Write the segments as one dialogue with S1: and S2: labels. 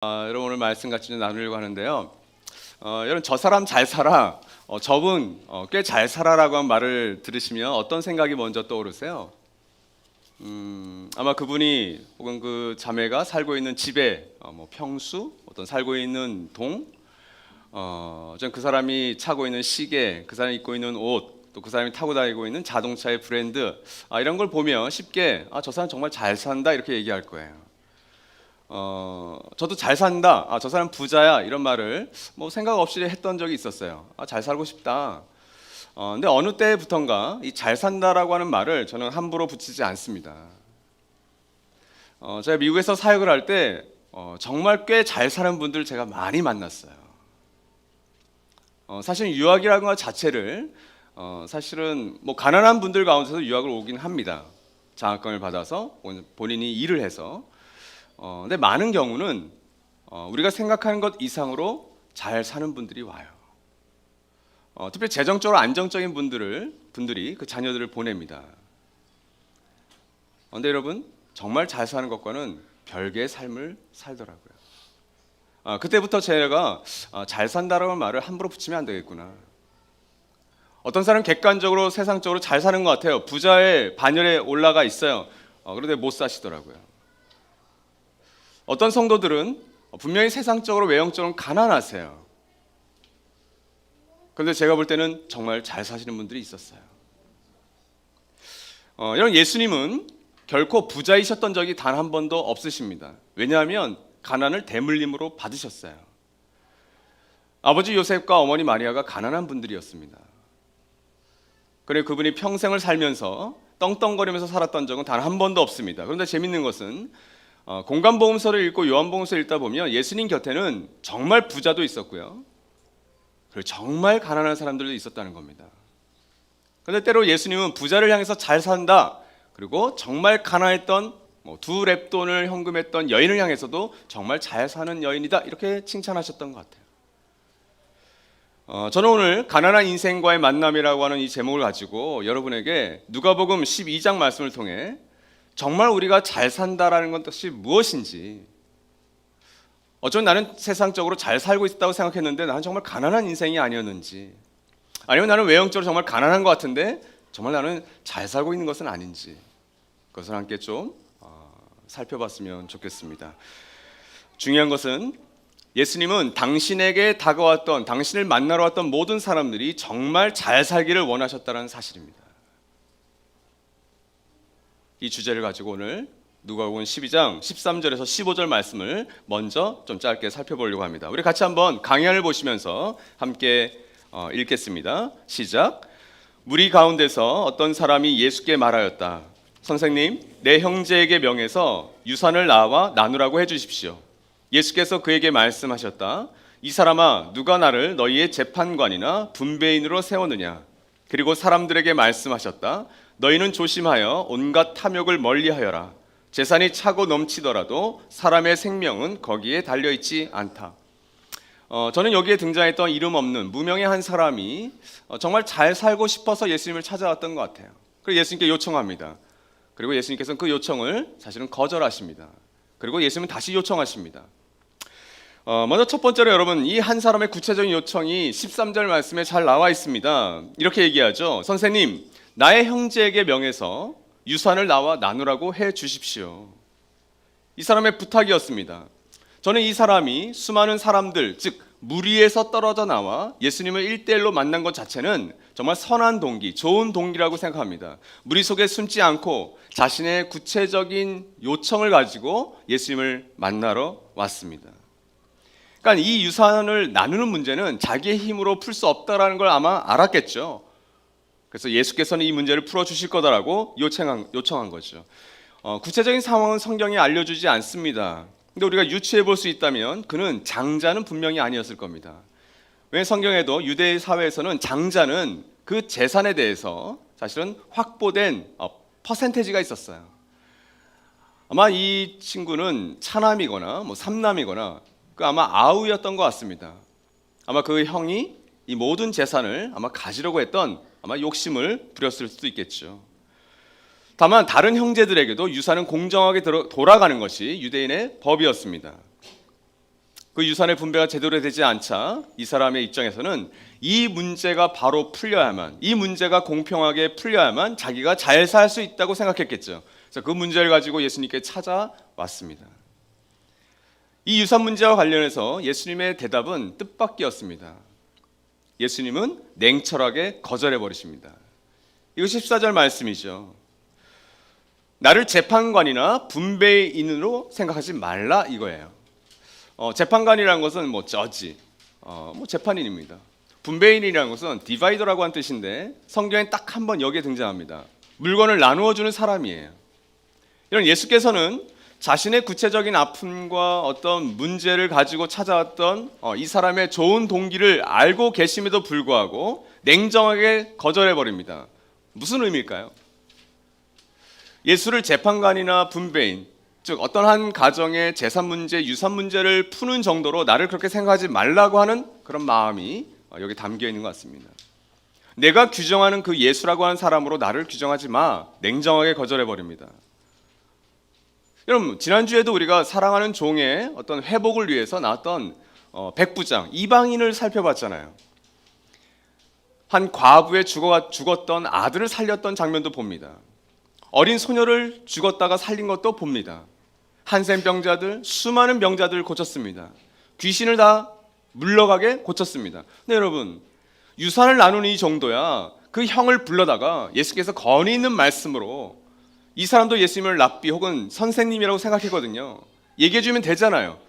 S1: 여러분 오늘 말씀 같이 좀 나누려고 하는데요. 여러분 저 사람 잘 살아, 저분 꽤 잘 살아라고 한 말을 들으시면 어떤 생각이 먼저 떠오르세요? 아마 그분이 혹은 그 자매가 살고 있는 집에 뭐 평수, 어떤 살고 있는 동, 전 그 사람이 차고 있는 시계, 그 사람이 입고 있는 옷, 또 그 사람이 타고 다니고 있는 자동차의 브랜드, 이런 걸 보면 쉽게 저 사람 정말 잘 산다 이렇게 얘기할 거예요. 저도 잘 산다, 저 사람 부자야 이런 말을 뭐 생각 없이 했던 적이 있었어요. 잘 살고 싶다. 근데 어느 때부턴가 이 잘 산다라고 하는 말을 저는 함부로 붙이지 않습니다. 제가 미국에서 사역을 할 때 정말 꽤 잘 사는 분들 제가 많이 만났어요. 사실 유학이라는 것 자체를 사실은 뭐 가난한 분들 가운데서 유학을 오긴 합니다. 장학금을 받아서 본인이 일을 해서. 근데 많은 경우는 우리가 생각하는 것 이상으로 잘 사는 분들이 와요. 특별히 재정적으로 안정적인 분들이 그 자녀들을 보냅니다. 근데 여러분 정말 잘 사는 것과는 별개의 삶을 살더라고요. 그때부터 제가 잘 산다라는 말을 함부로 붙이면 안 되겠구나. 어떤 사람은 객관적으로 세상적으로 잘 사는 것 같아요. 부자의 반열에 올라가 있어요. 그런데 못 사시더라고요. 어떤 성도들은 분명히 세상적으로 외형적으로 가난하세요. 그런데 제가 볼 때는 정말 잘 사시는 분들이 있었어요. 여러분 예수님은 결코 부자이셨던 적이 단 한 번도 없으십니다. 왜냐하면 가난을 대물림으로 받으셨어요. 아버지 요셉과 어머니 마리아가 가난한 분들이었습니다. 그리고 그분이 평생을 살면서 떵떵거리면서 살았던 적은 단 한 번도 없습니다. 그런데 재밌는 것은 공간복음서를 읽고 요한복음서를 읽다 보면 예수님 곁에는 정말 부자도 있었고요, 그리고 정말 가난한 사람들도 있었다는 겁니다. 그런데 때로 예수님은 부자를 향해서 잘 산다, 그리고 정말 가난했던 두 렙돈을 헌금했던 여인을 향해서도 정말 잘 사는 여인이다 이렇게 칭찬하셨던 것 같아요. 저는 오늘 가난한 인생과의 만남이라고 하는 이 제목을 가지고 여러분에게 누가복음 12장 말씀을 통해 정말 우리가 잘 산다라는 것이 무엇인지, 어쩌면 나는 세상적으로 잘 살고 있다고 생각했는데 나는 정말 가난한 인생이 아니었는지, 아니면 나는 외형적으로 정말 가난한 것 같은데 정말 나는 잘 살고 있는 것은 아닌지, 그것을 함께 좀 살펴봤으면 좋겠습니다. 중요한 것은 예수님은 당신에게 다가왔던, 당신을 만나러 왔던 모든 사람들이 정말 잘 살기를 원하셨다는 사실입니다. 이 주제를 가지고 오늘 누가복음 12장 13절에서 15절 말씀을 먼저 좀 짧게 살펴보려고 합니다. 우리 같이 한번 강약을 보시면서 함께 읽겠습니다. 시작. 무리 가운데서 어떤 사람이 예수께 말하였다. 선생님, 내 형제에게 명해서 유산을 나와 나누라고 해주십시오. 예수께서 그에게 말씀하셨다. 이 사람아, 누가 나를 너희의 재판관이나 분배인으로 세웠느냐? 그리고 사람들에게 말씀하셨다. 너희는 조심하여 온갖 탐욕을 멀리하여라. 재산이 차고 넘치더라도 사람의 생명은 거기에 달려있지 않다. 저는 여기에 등장했던 이름 없는 무명의 한 사람이 정말 잘 살고 싶어서 예수님을 찾아왔던 것 같아요. 그리고 예수님께 요청합니다. 그리고 예수님께서는 그 요청을 사실은 거절하십니다. 그리고 예수님은 다시 요청하십니다. 먼저 첫 번째로 여러분, 이 한 사람의 구체적인 요청이 13절 말씀에 잘 나와 있습니다. 이렇게 얘기하죠. 선생님, 나의 형제에게 명해서 유산을 나와 나누라고 해 주십시오. 이 사람의 부탁이었습니다. 저는 이 사람이 수많은 사람들, 즉 무리에서 떨어져 나와 예수님을 1대1로 만난 것 자체는 정말 선한 동기, 좋은 동기라고 생각합니다. 무리 속에 숨지 않고 자신의 구체적인 요청을 가지고 예수님을 만나러 왔습니다. 그러니까 이 유산을 나누는 문제는 자기의 힘으로 풀 수 없다라는 걸 아마 알았겠죠. 그래서 예수께서는 이 문제를 풀어주실 거다라고 요청한 거죠. 구체적인 상황은 성경이 알려주지 않습니다. 근데 우리가 유추해 볼 수 있다면 그는 장자는 분명히 아니었을 겁니다. 왜냐하면 성경에도 유대 사회에서는 장자는 그 재산에 대해서 사실은 확보된 퍼센테이지가 있었어요. 아마 이 친구는 차남이거나 삼남이거나 아마 아우였던 것 같습니다. 아마 그 형이 이 모든 재산을 아마 가지려고 했던 아마 욕심을 부렸을 수도 있겠죠. 다만 다른 형제들에게도 유산은 공정하게 돌아가는 것이 유대인의 법이었습니다. 그 유산의 분배가 제대로 되지 않자 이 사람의 입장에서는 이 문제가 바로 풀려야만, 이 문제가 공평하게 풀려야만 자기가 잘 살 수 있다고 생각했겠죠. 그래서 그 문제를 가지고 예수님께 찾아왔습니다. 이 유산 문제와 관련해서 예수님의 대답은 뜻밖이었습니다. 예수님은 냉철하게 거절해 버리십니다. 이거 14절 말씀이죠. 나를 재판관이나 분배인으로 생각하지 말라 이거예요. 재판관이라는 것은 뭐 저지, 재판인입니다. 분배인이라는 것은 디바이더라고 하는 뜻인데 성경에 딱 한 번 여기에 등장합니다. 물건을 나누어 주는 사람이에요. 이런 예수께서는 자신의 구체적인 아픔과 어떤 문제를 가지고 찾아왔던 이 사람의 좋은 동기를 알고 계심에도 불구하고 냉정하게 거절해 버립니다. 무슨 의미일까요? 예수를 재판관이나 분배인, 즉 어떤 한 가정의 재산 문제, 유산 문제를 푸는 정도로 나를 그렇게 생각하지 말라고 하는 그런 마음이 여기 담겨 있는 것 같습니다. 내가 규정하는 그 예수라고 하는 사람으로 나를 규정하지 마, 냉정하게 거절해 버립니다. 여러분, 지난주에도 우리가 사랑하는 종의 어떤 회복을 위해서 나왔던 백부장, 이방인을 살펴봤잖아요. 한 과부의 죽었던 아들을 살렸던 장면도 봅니다. 어린 소녀를 죽었다가 살린 것도 봅니다. 한센병자들, 수많은 병자들을 고쳤습니다. 귀신을 다 물러가게 고쳤습니다. 근데 여러분, 유산을 나누는 이 정도야 그 형을 불러다가 예수께서 권위 있는 말씀으로 이 사람도 예수님을 랍비 혹은 선생님이라고 생각했거든요. 얘기해 주면 되잖아요.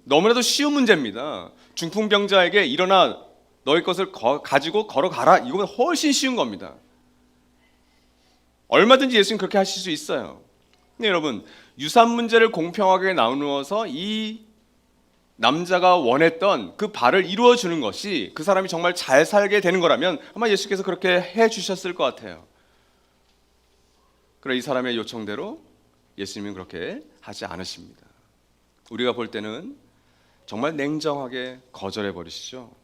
S1: 너무나도 쉬운 문제입니다. 중풍병자에게 일어나 너희 것을 가지고 걸어가라, 이거보다 훨씬 쉬운 겁니다. 얼마든지 예수님 그렇게 하실 수 있어요. 근데 여러분, 유산 문제를 공평하게 나누어서 이 남자가 원했던 그 바를 이루어 주는 것이 그 사람이 정말 잘 살게 되는 거라면 아마 예수께서 그렇게 해 주셨을 것 같아요. 그러나 이 사람의 요청대로 예수님은 그렇게 하지 않으십니다. 우리가 볼 때는 정말 냉정하게 거절해 버리시죠.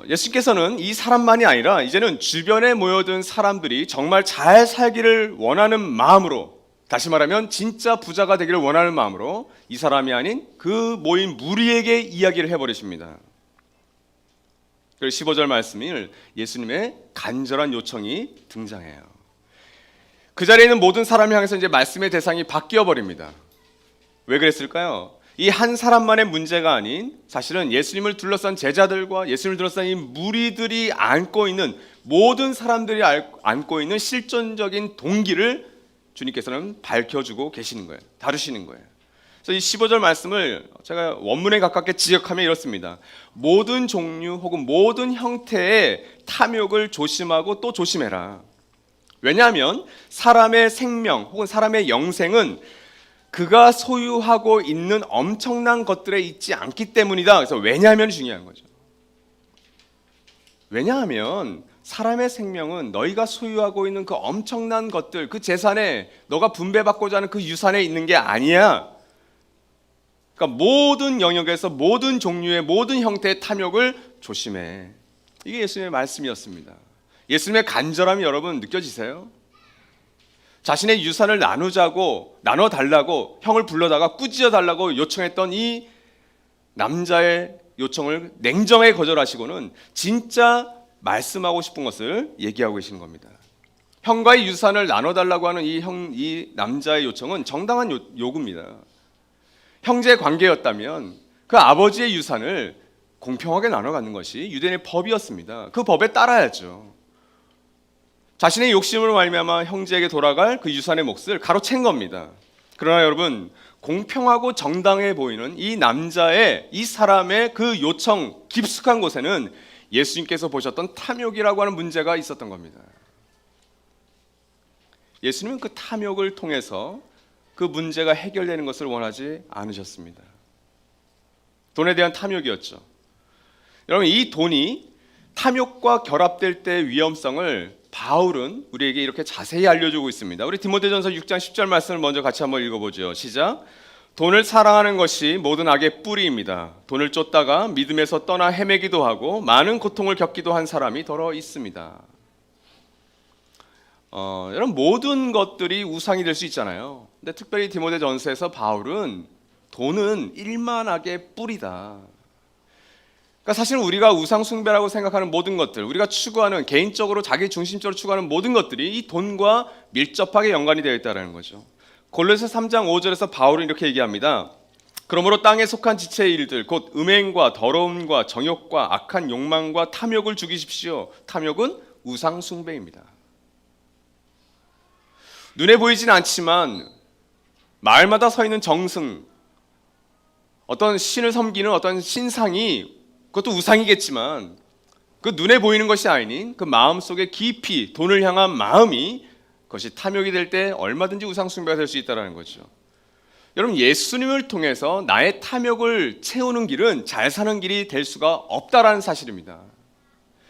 S1: 예수께서는 이 사람만이 아니라 이제는 주변에 모여든 사람들이 정말 잘 살기를 원하는 마음으로, 다시 말하면 진짜 부자가 되기를 원하는 마음으로 이 사람이 아닌 그 모인 무리에게 이야기를 해버리십니다. 그래서 15절 말씀을 예수님의 간절한 요청이 등장해요. 그 자리에 있는 모든 사람을 향해서 이제 말씀의 대상이 바뀌어 버립니다. 왜 그랬을까요? 이 한 사람만의 문제가 아닌 사실은 예수님을 둘러싼 제자들과 예수님을 둘러싼 이 무리들이 안고 있는, 모든 사람들이 안고 있는 실존적인 동기를 주님께서는 밝혀주고 계시는 거예요. 다루시는 거예요. 그래서 이 15절 말씀을 제가 원문에 가깝게 지역하면 이렇습니다. 모든 종류 혹은 모든 형태의 탐욕을 조심하고 또 조심해라. 왜냐하면 사람의 생명 혹은 사람의 영생은 그가 소유하고 있는 엄청난 것들에 있지 않기 때문이다. 그래서 왜냐하면 중요한 거죠. 왜냐하면 사람의 생명은 너희가 소유하고 있는 그 엄청난 것들, 그 재산에, 너가 분배받고자 하는 그 유산에 있는 게 아니야. 그러니까 모든 영역에서 모든 종류의 모든 형태의 탐욕을 조심해. 이게 예수님의 말씀이었습니다. 예수님의 간절함이 여러분 느껴지세요? 자신의 유산을 나눠달라고 형을 불러다가 꾸짖어 달라고 요청했던 이 남자의 요청을 냉정하게 거절하시고는 진짜 말씀하고 싶은 것을 얘기하고 계신 겁니다. 형과의 유산을 나눠달라고 하는 이 남자의 요청은 정당한 요구입니다. 형제 관계였다면 그 아버지의 유산을 공평하게 나눠 갖는 것이 유대인의 법이었습니다. 그 법에 따라야죠. 자신의 욕심으로 말미암아 형제에게 돌아갈 그 유산의 몫을 가로챈 겁니다. 그러나 여러분, 공평하고 정당해 보이는 이 남자의, 이 사람의 그 요청 깊숙한 곳에는 예수님께서 보셨던 탐욕이라고 하는 문제가 있었던 겁니다. 예수님은 그 탐욕을 통해서 그 문제가 해결되는 것을 원하지 않으셨습니다. 돈에 대한 탐욕이었죠. 여러분, 이 돈이 탐욕과 결합될 때의 위험성을 바울은 우리에게 이렇게 자세히 알려주고 있습니다. 우리 디모데전서 6장 10절 말씀을 먼저 같이 한번 읽어보죠. 시작. 돈을 사랑하는 것이 모든 악의 뿌리입니다. 돈을 쫓다가 믿음에서 떠나 헤매기도 하고 많은 고통을 겪기도 한 사람이 더러 있습니다. 여러분, 모든 것들이 우상이 될 수 있잖아요. 근데 특별히 디모데전서에서 바울은 돈은 일만하게 뿌리다. 그러니까 사실은 우리가 우상 숭배라고 생각하는 모든 것들, 우리가 추구하는 개인적으로 자기 중심적으로 추구하는 모든 것들이 이 돈과 밀접하게 연관이 되어 있다는 거죠. 골로새 3장 5절에서 바울은 이렇게 얘기합니다. 그러므로 땅에 속한 지체의 일들 곧 음행과 더러움과 정욕과 악한 욕망과 탐욕을 죽이십시오. 탐욕은 우상 숭배입니다. 눈에 보이진 않지만 마을마다 서 있는 정승, 어떤 신을 섬기는 어떤 신상이 그것도 우상이겠지만 그 눈에 보이는 것이 아닌 그 마음속에 깊이 돈을 향한 마음이 그것이 탐욕이 될 때 얼마든지 우상 숭배가 될 수 있다는 거죠. 여러분, 예수님을 통해서 나의 탐욕을 채우는 길은 잘 사는 길이 될 수가 없다라는 사실입니다.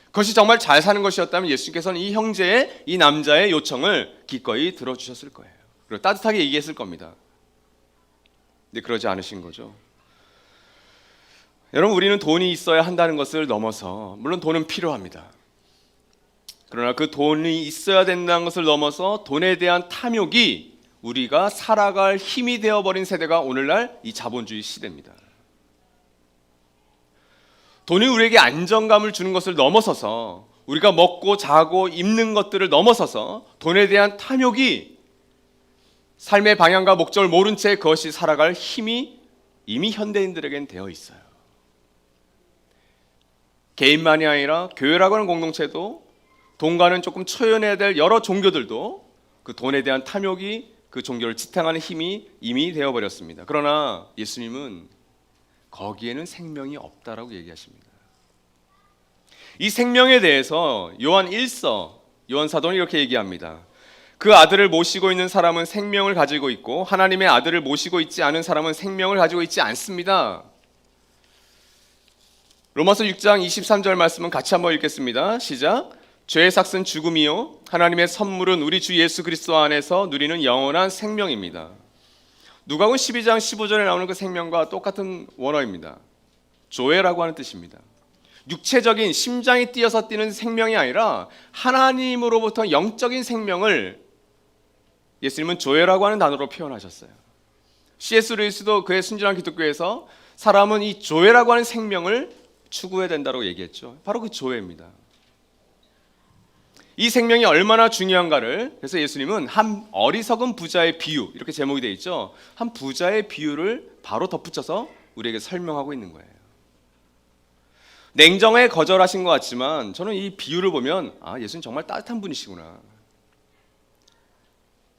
S1: 그것이 정말 잘 사는 것이었다면 예수님께서는 이 형제의, 이 남자의 요청을 기꺼이 들어주셨을 거예요. 그리고 따뜻하게 얘기했을 겁니다. 근데 그러지 않으신 거죠. 여러분, 우리는 돈이 있어야 한다는 것을 넘어서, 물론 돈은 필요합니다. 그러나 그 돈이 있어야 된다는 것을 넘어서 돈에 대한 탐욕이 우리가 살아갈 힘이 되어버린 세대가 오늘날 이 자본주의 시대입니다. 돈이 우리에게 안정감을 주는 것을 넘어서서, 우리가 먹고 자고 입는 것들을 넘어서서 돈에 대한 탐욕이 삶의 방향과 목적을 모른 채 그것이 살아갈 힘이 이미 현대인들에겐 되어 있어요. 개인만이 아니라 교회라고 하는 공동체도, 돈과는 조금 초연해야 될 여러 종교들도 그 돈에 대한 탐욕이 그 종교를 지탱하는 힘이 이미 되어버렸습니다. 그러나 예수님은 거기에는 생명이 없다라고 얘기하십니다. 이 생명에 대해서 요한 1서, 요한 사도는 이렇게 얘기합니다. 그 아들을 모시고 있는 사람은 생명을 가지고 있고 하나님의 아들을 모시고 있지 않은 사람은 생명을 가지고 있지 않습니다. 로마서 6장 23절 말씀은 같이 한번 읽겠습니다. 시작. 죄의 삭은 죽음이요 하나님의 선물은 우리 주 예수 그리스도 안에서 누리는 영원한 생명입니다. 누가복음 12장 15절에 나오는 그 생명과 똑같은 원어입니다. 조에라고 하는 뜻입니다. 육체적인 심장이 뛰어서 뛰는 생명이 아니라 하나님으로부터 영적인 생명을 예수님은 조에라고 하는 단어로 표현하셨어요. C.S. 루이스도 그의 순진한 기독교에서 사람은 이 조에라고 하는 생명을 추구해야 된다고 얘기했죠. 바로 그 조에입니다. 이 생명이 얼마나 중요한가를, 그래서 예수님은 한 어리석은 부자의 비유, 이렇게 제목이 되어 있죠. 한 부자의 비유를 바로 덧붙여서 우리에게 설명하고 있는 거예요. 냉정에 거절하신 것 같지만 저는 이 비유를 보면 예수님 정말 따뜻한 분이시구나.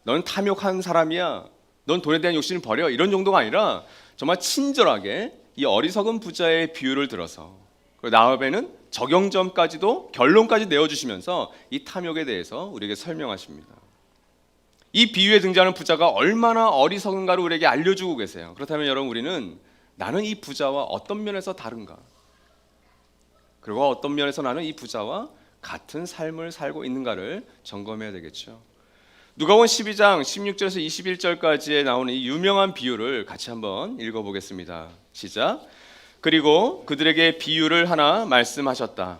S1: 넌 탐욕한 사람이야, 넌 돈에 대한 욕심을 버려, 이런 정도가 아니라 정말 친절하게 이 어리석은 부자의 비유를 들어서 나업에는 적용점까지도 결론까지 내어주시면서 이 탐욕에 대해서 우리에게 설명하십니다. 이 비유에 등장하는 부자가 얼마나 어리석은가를 우리에게 알려주고 계세요. 그렇다면 여러분, 우리는 나는 이 부자와 어떤 면에서 다른가, 그리고 어떤 면에서 나는 이 부자와 같은 삶을 살고 있는가를 점검해야 되겠죠. 누가복음 12장 16절에서 21절까지에 나오는 이 유명한 비유를 같이 한번 읽어보겠습니다. 시작. 그리고 그들에게 비유를 하나 말씀하셨다.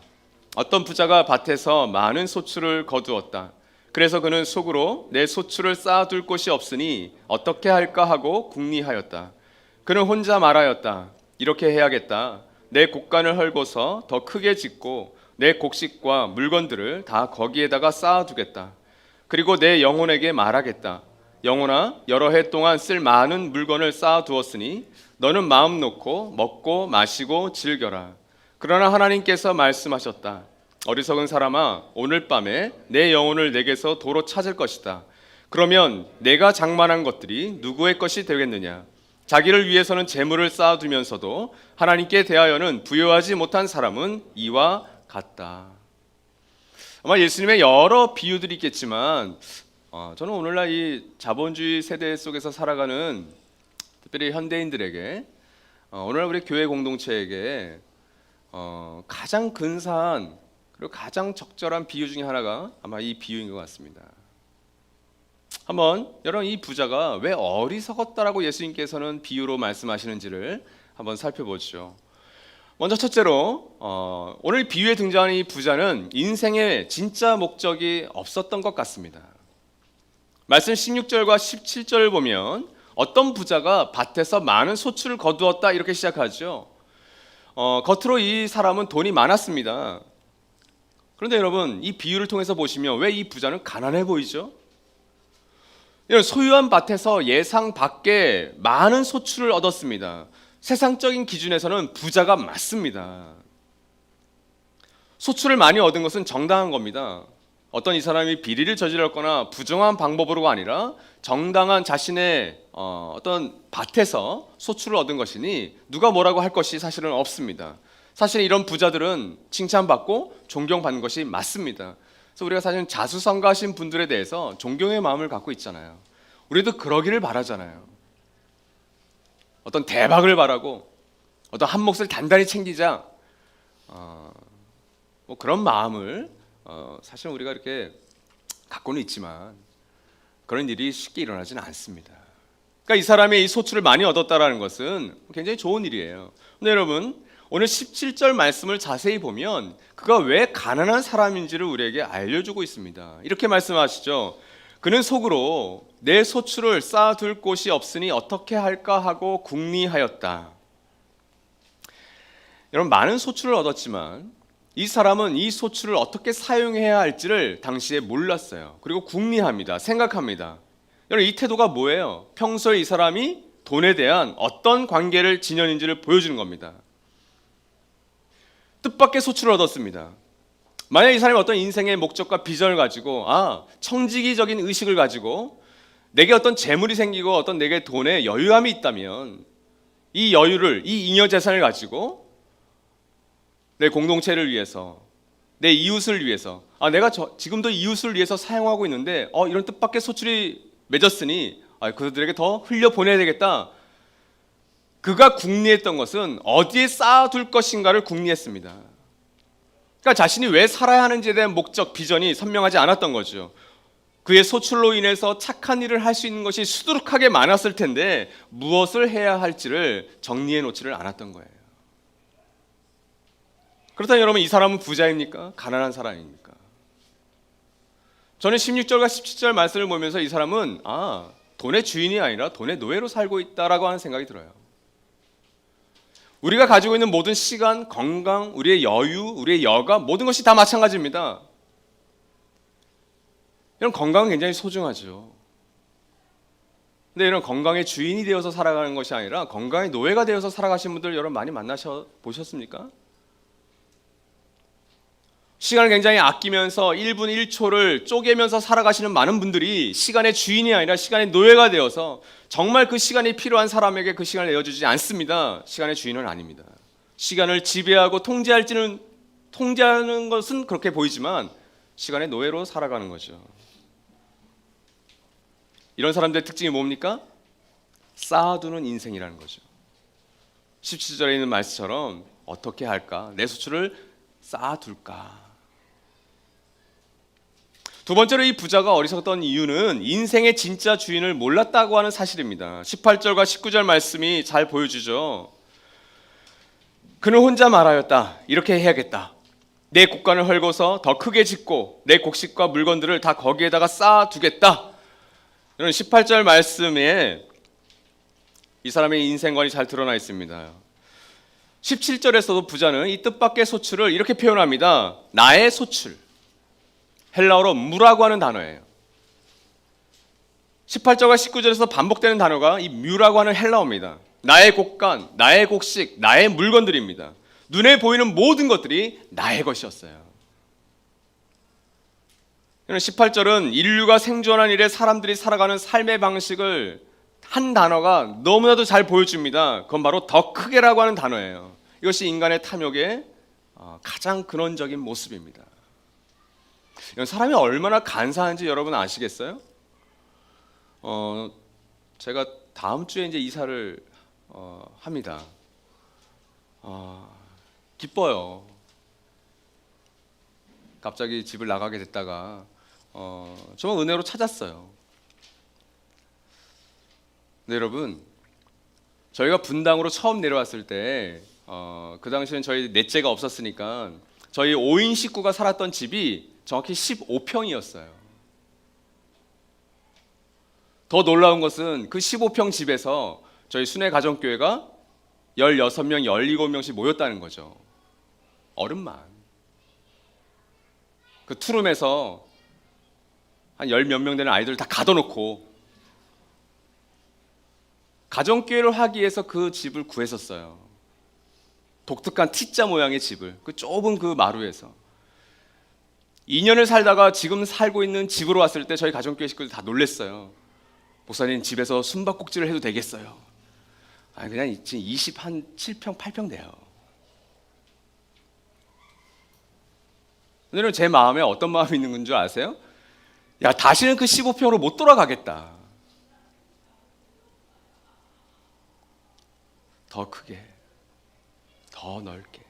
S1: 어떤 부자가 밭에서 많은 소출을 거두었다. 그래서 그는 속으로 내 소출을 쌓아둘 곳이 없으니 어떻게 할까 하고 궁리하였다. 그는 혼자 말하였다. 이렇게 해야겠다. 내 곡간을 헐고서 더 크게 짓고 내 곡식과 물건들을 다 거기에다가 쌓아두겠다. 그리고 내 영혼에게 말하겠다. 영혼아, 여러 해 동안 쓸 많은 물건을 쌓아두었으니 너는 마음 놓고 먹고 마시고 즐겨라. 그러나 하나님께서 말씀하셨다. 어리석은 사람아, 오늘 밤에 내 영혼을 내게서 도로 찾을 것이다. 그러면 내가 장만한 것들이 누구의 것이 되겠느냐? 자기를 위해서는 재물을 쌓아두면서도 하나님께 대하여는 부여하지 못한 사람은 이와 같다. 아마 예수님의 여러 비유들이 있겠지만 저는 오늘날 이 자본주의 세대 속에서 살아가는 특별히 현대인들에게, 오늘날 우리 교회 공동체에게 가장 근사한 그리고 가장 적절한 비유 중에 하나가 아마 이 비유인 것 같습니다. 한번 여러분, 이 부자가 왜 어리석었다라고 예수님께서는 비유로 말씀하시는지를 한번 살펴보죠. 먼저 첫째로 오늘 비유에 등장하는 이 부자는 인생의 진짜 목적이 없었던 것 같습니다. 말씀 16절과 17절을 보면 어떤 부자가 밭에서 많은 소출을 거두었다 이렇게 시작하죠. 겉으로 이 사람은 돈이 많았습니다. 그런데 여러분, 이 비유를 통해서 보시면 왜 이 부자는 가난해 보이죠? 이런 소유한 밭에서 예상 밖에 많은 소출을 얻었습니다. 세상적인 기준에서는 부자가 맞습니다. 소출을 많이 얻은 것은 정당한 겁니다. 어떤 이 사람이 비리를 저질렀거나 부정한 방법으로가 아니라 정당한 자신의 어떤 밭에서 소출을 얻은 것이니 누가 뭐라고 할 것이 사실은 없습니다. 사실 이런 부자들은 칭찬받고 존경받는 것이 맞습니다. 그래서 우리가 사실 자수성가하신 분들에 대해서 존경의 마음을 갖고 있잖아요. 우리도 그러기를 바라잖아요. 어떤 대박을 바라고 어떤 한 몫을 단단히 챙기자, 뭐 그런 마음을 사실 우리가 이렇게 갖고는 있지만 그런 일이 쉽게 일어나지는 않습니다. 그러니까 이 사람이 이 소출을 많이 얻었다라는 것은 굉장히 좋은 일이에요. 근데 여러분, 오늘 17절 말씀을 자세히 보면 그가 왜 가난한 사람인지를 우리에게 알려주고 있습니다. 이렇게 말씀하시죠. 그는 속으로 내 소출을 쌓아둘 곳이 없으니 어떻게 할까 하고 궁리하였다. 여러분, 많은 소출을 얻었지만 이 사람은 이 소출을 어떻게 사용해야 할지를 당시에 몰랐어요. 그리고 궁리합니다. 생각합니다. 여러분, 이 태도가 뭐예요? 평소에 이 사람이 돈에 대한 어떤 관계를 지녔는지를 보여주는 겁니다. 뜻밖의 소출을 얻었습니다. 만약 이 사람이 어떤 인생의 목적과 비전을 가지고 청지기적인 의식을 가지고 내게 어떤 재물이 생기고 어떤 내게 돈에 여유함이 있다면 이 여유를, 이 잉여 재산을 가지고 내 공동체를 위해서, 내 이웃을 위해서, 내가 지금도 이웃을 위해서 사용하고 있는데 이런 뜻밖의 소출이 맺었으니 그들에게 더 흘려보내야 되겠다. 그가 궁리했던 것은 어디에 쌓아둘 것인가를 궁리했습니다. 그러니까 자신이 왜 살아야 하는지에 대한 목적, 비전이 선명하지 않았던 거죠. 그의 소출로 인해서 착한 일을 할 수 있는 것이 수두룩하게 많았을 텐데 무엇을 해야 할지를 정리해 놓지를 않았던 거예요. 그렇다면 여러분, 이 사람은 부자입니까? 가난한 사람입니까? 저는 16절과 17절 말씀을 보면서 이 사람은 돈의 주인이 아니라 돈의 노예로 살고 있다라고 하는 생각이 들어요. 우리가 가지고 있는 모든 시간, 건강, 우리의 여유, 우리의 여가, 모든 것이 다 마찬가지입니다. 이런 건강은 굉장히 소중하죠. 근데 이런 건강의 주인이 되어서 살아가는 것이 아니라 건강의 노예가 되어서 살아가신 분들 여러분 많이 보셨습니까? 시간을 굉장히 아끼면서 1분 1초를 쪼개면서 살아가시는 많은 분들이 시간의 주인이 아니라 시간의 노예가 되어서 정말 그 시간이 필요한 사람에게 그 시간을 내어주지 않습니다. 시간의 주인은 아닙니다. 시간을 지배하고 통제하는 것은 그렇게 보이지만 시간의 노예로 살아가는 거죠. 이런 사람들의 특징이 뭡니까? 쌓아두는 인생이라는 거죠. 17절에 있는 말씀처럼 어떻게 할까? 내 소출을 쌓아둘까? 두 번째로 이 부자가 어리석었던 이유는 인생의 진짜 주인을 몰랐다고 하는 사실입니다. 18절과 19절 말씀이 잘 보여주죠. 그는 혼자 말하였다. 이렇게 해야겠다. 내 곡간을 헐고서 더 크게 짓고 내 곡식과 물건들을 다 거기에다가 쌓아두겠다. 이런 18절 말씀에 이 사람의 인생관이 잘 드러나 있습니다. 17절에서도 부자는 이 뜻밖의 소출을 이렇게 표현합니다. 나의 소출. 헬라어로 무라고 하는 단어예요. 18절과 19절에서 반복되는 단어가 이 뮤라고 하는 헬라어입니다. 나의 곡간, 나의 곡식, 나의 물건들입니다. 눈에 보이는 모든 것들이 나의 것이었어요. 18절은 인류가 생존한 이래 사람들이 살아가는 삶의 방식을 한 단어가 너무나도 잘 보여줍니다. 그건 바로 더 크게라고 하는 단어예요. 이것이 인간의 탐욕의 가장 근원적인 모습입니다. 사람이 얼마나 간사한지 여러분 아시겠어요? 제가 다음 주에 이제 이사를 합니다. 기뻐요. 갑자기 집을 나가게 됐다가 정말 은혜로 찾았어요. 근데 여러분, 저희가 분당으로 처음 내려왔을 때 그 당시에는 저희 넷째가 없었으니까 저희 5인 식구가 살았던 집이 정확히 15평이었어요. 더 놀라운 것은 그 15평 집에서 저희 순회 가정교회가 16명, 17명씩 모였다는 거죠. 어른만. 그 투룸에서 한 10몇 명 되는 아이들 다 가둬놓고 가정교회를 하기 위해서 그 집을 구했었어요. 독특한 T자 모양의 집을, 그 좁은 그 마루에서 2년을 살다가 지금 살고 있는 집으로 왔을 때 저희 가정교회 식구들 다 놀랬어요. 목사님, 집에서 숨바꼭질을 해도 되겠어요? 아니, 그냥 지금 27평, 8평 돼요. 오늘은 제 마음에 어떤 마음이 있는 건 줄 아세요? 야, 다시는 그 15평으로 못 돌아가겠다. 더 크게, 더 넓게.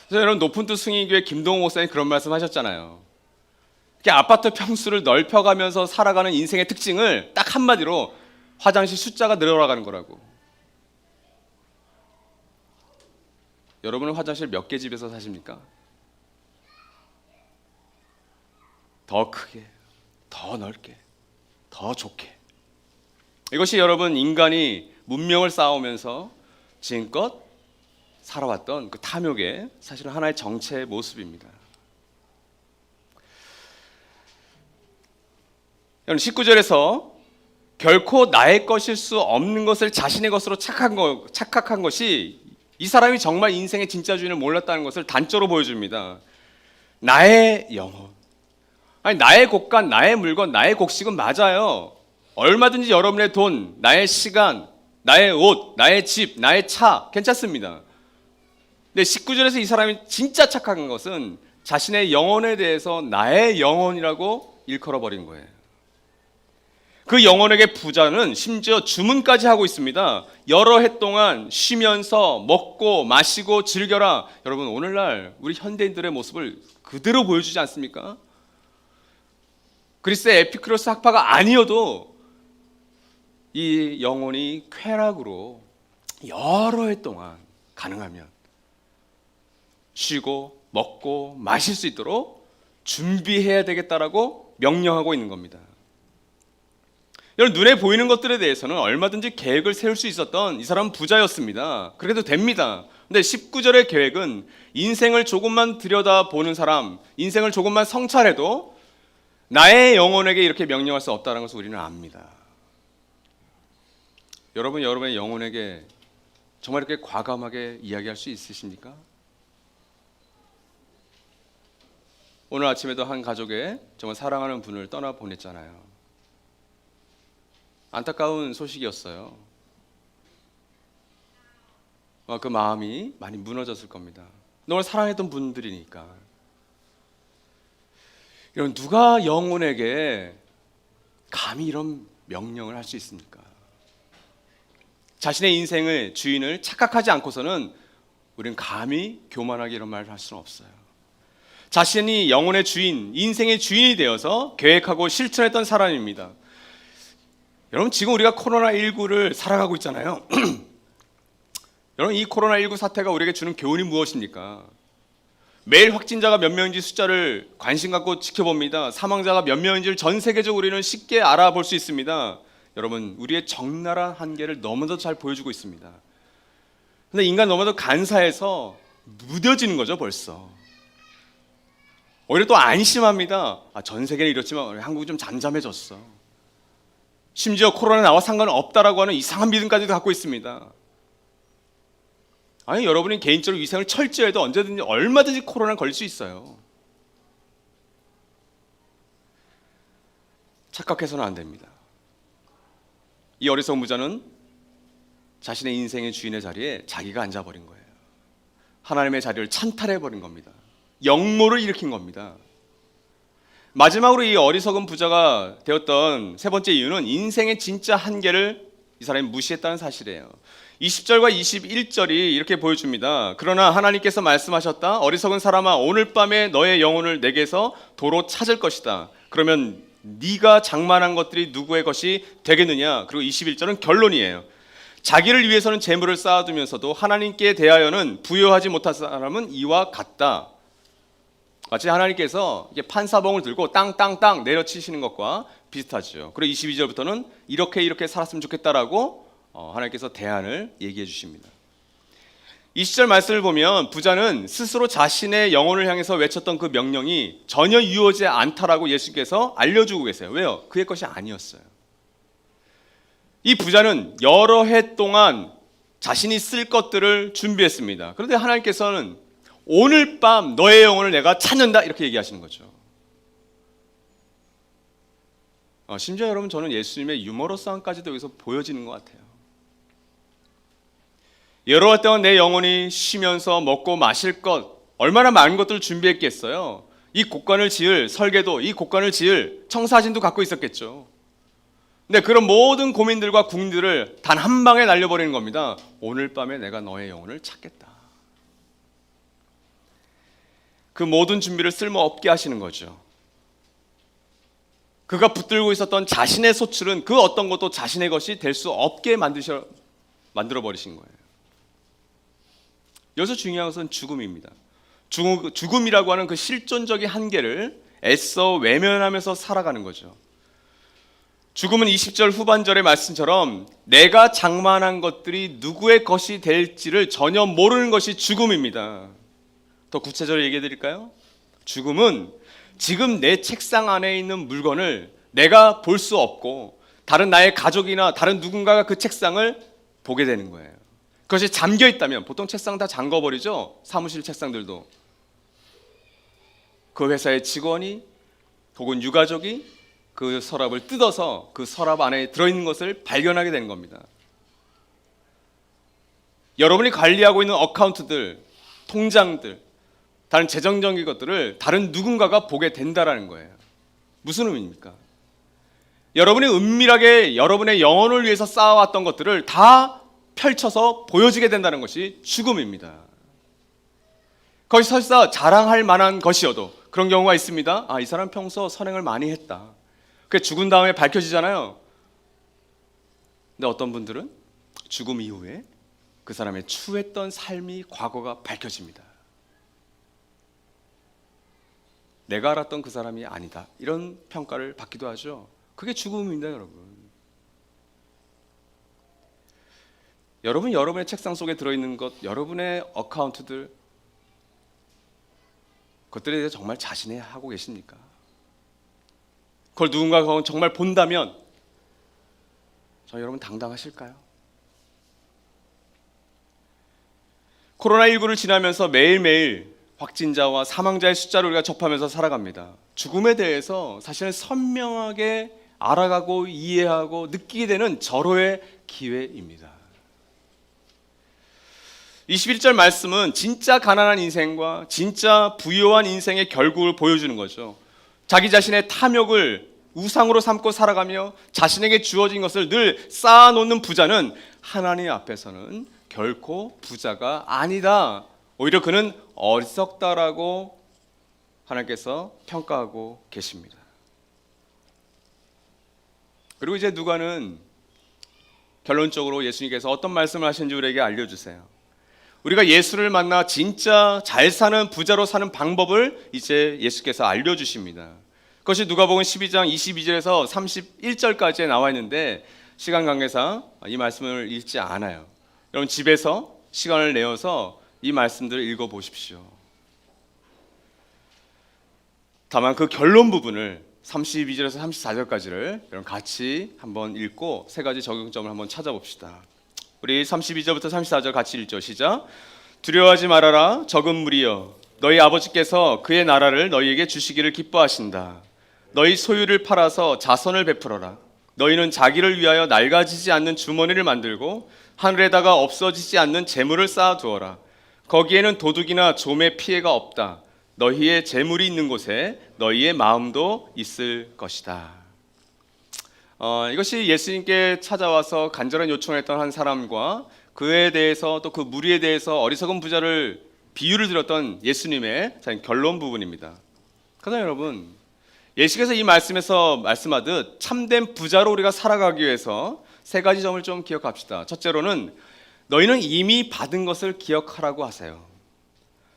S1: 그래서 여러분, 높은 뜻 승인교회 김동호 목사님 그런 말씀 하셨잖아요. 아파트 평수를 넓혀가면서 살아가는 인생의 특징을 딱 한마디로 화장실 숫자가 늘어나가는 거라고. 여러분은 화장실 몇 개 집에서 사십니까? 더 크게, 더 넓게, 더 좋게. 이것이 여러분, 인간이 문명을 쌓아오면서 지금껏 살아왔던 그 탐욕의 사실은 하나의 정체의 모습입니다. 19절에서 결코 나의 것일 수 없는 것을 자신의 것으로 착각한 것이 이 사람이 정말 인생의 진짜 주인을 몰랐다는 것을 단적으로 보여줍니다. 나의 영혼, 아니 나의 곡간, 나의 물건, 나의 곡식은 맞아요. 얼마든지 여러분의 돈, 나의 시간, 나의 옷, 나의 집, 나의 차 괜찮습니다. 근데 19절에서 이 사람이 진짜 착각한 것은 자신의 영혼에 대해서 나의 영혼이라고 일컬어 버린 거예요. 그 영혼에게 부자는 심지어 주문까지 하고 있습니다. 여러 해 동안 쉬면서 먹고 마시고 즐겨라. 여러분, 오늘날 우리 현대인들의 모습을 그대로 보여주지 않습니까? 그리스의 에피쿠로스 학파가 아니어도 이 영혼이 쾌락으로 여러 해 동안 가능하면 쉬고 먹고 마실 수 있도록 준비해야 되겠다라고 명령하고 있는 겁니다. 여러분, 눈에 보이는 것들에 대해서는 얼마든지 계획을 세울 수 있었던 이 사람은 부자였습니다. 그래도 됩니다. 근데 19절의 계획은 인생을 조금만 들여다보는 사람, 인생을 조금만 성찰해도 나의 영혼에게 이렇게 명령할 수 없다는 것을 우리는 압니다. 여러분, 여러분의 영혼에게 정말 이렇게 과감하게 이야기할 수 있으십니까? 오늘 아침에도 한 가족에 정말 사랑하는 분을 떠나보냈잖아요. 안타까운 소식이었어요. 그 마음이 많이 무너졌을 겁니다. 너무 사랑했던 분들이니까. 여러분, 누가 영혼에게 감히 이런 명령을 할 수 있습니까? 자신의 인생의 주인을 착각하지 않고서는 우리는 감히 교만하게 이런 말을 할 수는 없어요. 자신이 영혼의 주인, 인생의 주인이 되어서 계획하고 실천했던 사람입니다. 여러분, 지금 우리가 코로나19를 살아가고 있잖아요. 여러분, 이 코로나19 사태가 우리에게 주는 교훈이 무엇입니까? 매일 확진자가 몇 명인지 숫자를 관심 갖고 지켜봅니다. 사망자가 몇 명인지를 전 세계적으로 우리는 쉽게 알아볼 수 있습니다. 여러분, 우리의 적나라한 한계를 너무나도 잘 보여주고 있습니다. 근데 인간 너무나도 간사해서 무뎌지는 거죠, 벌써. 오히려 또 안심합니다. 전 세계는 이렇지만 한국이 좀 잠잠해졌어. 심지어 코로나 나와 상관없다라고 하는 이상한 믿음까지도 갖고 있습니다. 아니, 여러분이 개인적으로 위생을 철저해도 언제든지 얼마든지 코로나에 걸릴 수 있어요. 착각해서는 안 됩니다. 이 어리석은 부자는 자신의 인생의 주인의 자리에 자기가 앉아버린 거예요. 하나님의 자리를 찬탈해버린 겁니다. 역모를 일으킨 겁니다. 마지막으로 이 어리석은 부자가 되었던 세 번째 이유는 인생의 진짜 한계를 이 사람이 무시했다는 사실이에요. 20절과 21절이 이렇게 보여줍니다. 그러나 하나님께서 말씀하셨다. 어리석은 사람아, 오늘 밤에 너의 영혼을 내게서 도로 찾을 것이다. 그러면 네가 장만한 것들이 누구의 것이 되겠느냐. 그리고 21절은 결론이에요. 자기를 위해서는 재물을 쌓아두면서도 하나님께 대하여는 부여하지 못한 사람은 이와 같다. 마치 하나님께서 이게 판사봉을 들고 땅땅땅 내려치시는 것과 비슷하죠. 그리고 22절부터는 이렇게 살았으면 좋겠다라고 하나님께서 대안을 얘기해 주십니다. 20절 말씀을 보면 부자는 스스로 자신의 영혼을 향해서 외쳤던 그 명령이 전혀 유효하지 않다라고 예수께서 알려주고 계세요. 왜요? 그의 것이 아니었어요. 이 부자는 여러 해 동안 자신이 쓸 것들을 준비했습니다. 그런데 하나님께서는 오늘 밤 너의 영혼을 내가 찾는다 이렇게 얘기하시는 거죠. 심지어 여러분, 저는 예수님의 유머러스함까지도 여기서 보여지는 것 같아요. 여러 해 동안 내 영혼이 쉬면서 먹고 마실 것 얼마나 많은 것들을 준비했겠어요. 이 곡관을 지을 설계도, 이 곡관을 지을 청사진도 갖고 있었겠죠. 근데 그런 모든 고민들과 궁들을 단 한 방에 날려버리는 겁니다. 오늘 밤에 내가 너의 영혼을 찾겠다. 그 모든 준비를 쓸모없게 하시는 거죠. 그가 붙들고 있었던 자신의 소출은 그 어떤 것도 자신의 것이 될 수 없게 만들어버리신 거예요. 여기서 중요한 것은 죽음입니다. 죽음이라고 하는 그 실존적인 한계를 애써 외면하면서 살아가는 거죠. 죽음은 20절 후반절의 말씀처럼 내가 장만한 것들이 누구의 것이 될지를 전혀 모르는 것이 죽음입니다. 더 구체적으로 얘기해 드릴까요? 죽음은 지금 내 책상 안에 있는 물건을 내가 볼 수 없고 다른 나의 가족이나 다른 누군가가 그 책상을 보게 되는 거예요. 그것이 잠겨 있다면, 보통 책상 다 잠궈버리죠. 사무실 책상들도. 그 회사의 직원이 혹은 유가족이 그 서랍을 뜯어서 그 서랍 안에 들어있는 것을 발견하게 되는 겁니다. 여러분이 관리하고 있는 어카운트들, 통장들, 다른 재정적인 것들을 다른 누군가가 보게 된다라는 거예요. 무슨 의미입니까? 여러분이 은밀하게 여러분의 영혼을 위해서 쌓아왔던 것들을 다 펼쳐서 보여지게 된다는 것이 죽음입니다. 그것이 설사 자랑할 만한 것이어도 그런 경우가 있습니다. 이 사람 평소 선행을 많이 했다. 그게 죽은 다음에 밝혀지잖아요. 근데 어떤 분들은 죽음 이후에 그 사람의 추했던 삶이, 과거가 밝혀집니다. 내가 알았던 그 사람이 아니다, 이런 평가를 받기도 하죠. 그게 죽음입니다, 여러분. 여러분의 책상 속에 들어있는 것, 여러분의 어카운트들, 그것들에 대해서 정말 자신하고 계십니까? 그걸 누군가가 정말 본다면 여러분 당당하실까요? 코로나19를 지나면서 매일매일 확진자와 사망자의 숫자를 우리가 접하면서 살아갑니다. 죽음에 대해서 사실은 선명하게 알아가고 이해하고 느끼게 되는 절호의 기회입니다. 21절 말씀은 진짜 가난한 인생과 진짜 부유한 인생의 결국을 보여주는 거죠. 자기 자신의 탐욕을 우상으로 삼고 살아가며 자신에게 주어진 것을 늘 쌓아놓는 부자는 하나님 앞에서는 결코 부자가 아니다. 오히려 그는 어리석다라고 하나님께서 평가하고 계십니다. 그리고 이제 누가는 결론적으로 예수님께서 어떤 말씀을 하시는지 우리에게 알려주세요. 우리가 예수를 만나 진짜 잘 사는 부자로 사는 방법을 이제 예수께서 알려주십니다. 그것이 누가복음 12장 22절에서 31절까지에 나와 있는데 시간 관계상 이 말씀을 읽지 않아요. 여러분 집에서 시간을 내어서 이 말씀들을 읽어보십시오. 다만 그 결론 부분을 32절에서 34절까지를 여러분 같이 한번 읽고 세 가지 적용점을 한번 찾아봅시다. 우리 32절부터 34절 같이 읽죠. 시작. 두려워하지 말아라 적은 무리여, 너희 아버지께서 그의 나라를 너희에게 주시기를 기뻐하신다. 너희 소유를 팔아서 자선을 베풀어라. 너희는 자기를 위하여 낡아지지 않는 주머니를 만들고 하늘에다가 없어지지 않는 재물을 쌓아두어라. 거기에는 도둑이나 좀의 피해가 없다. 너희의 재물이 있는 곳에 너희의 마음도 있을 것이다. 이것이 예수님께 찾아와서 간절한 요청을 했던 한 사람과 그에 대해서 또 그 무리에 대해서 어리석은 부자를 비유를 들었던 예수님의 결론 부분입니다. 그러나 여러분, 예수께서 이 말씀에서 말씀하듯 참된 부자로 우리가 살아가기 위해서 세 가지 점을 좀 기억합시다. 첫째로는 너희는 이미 받은 것을 기억하라고 하세요.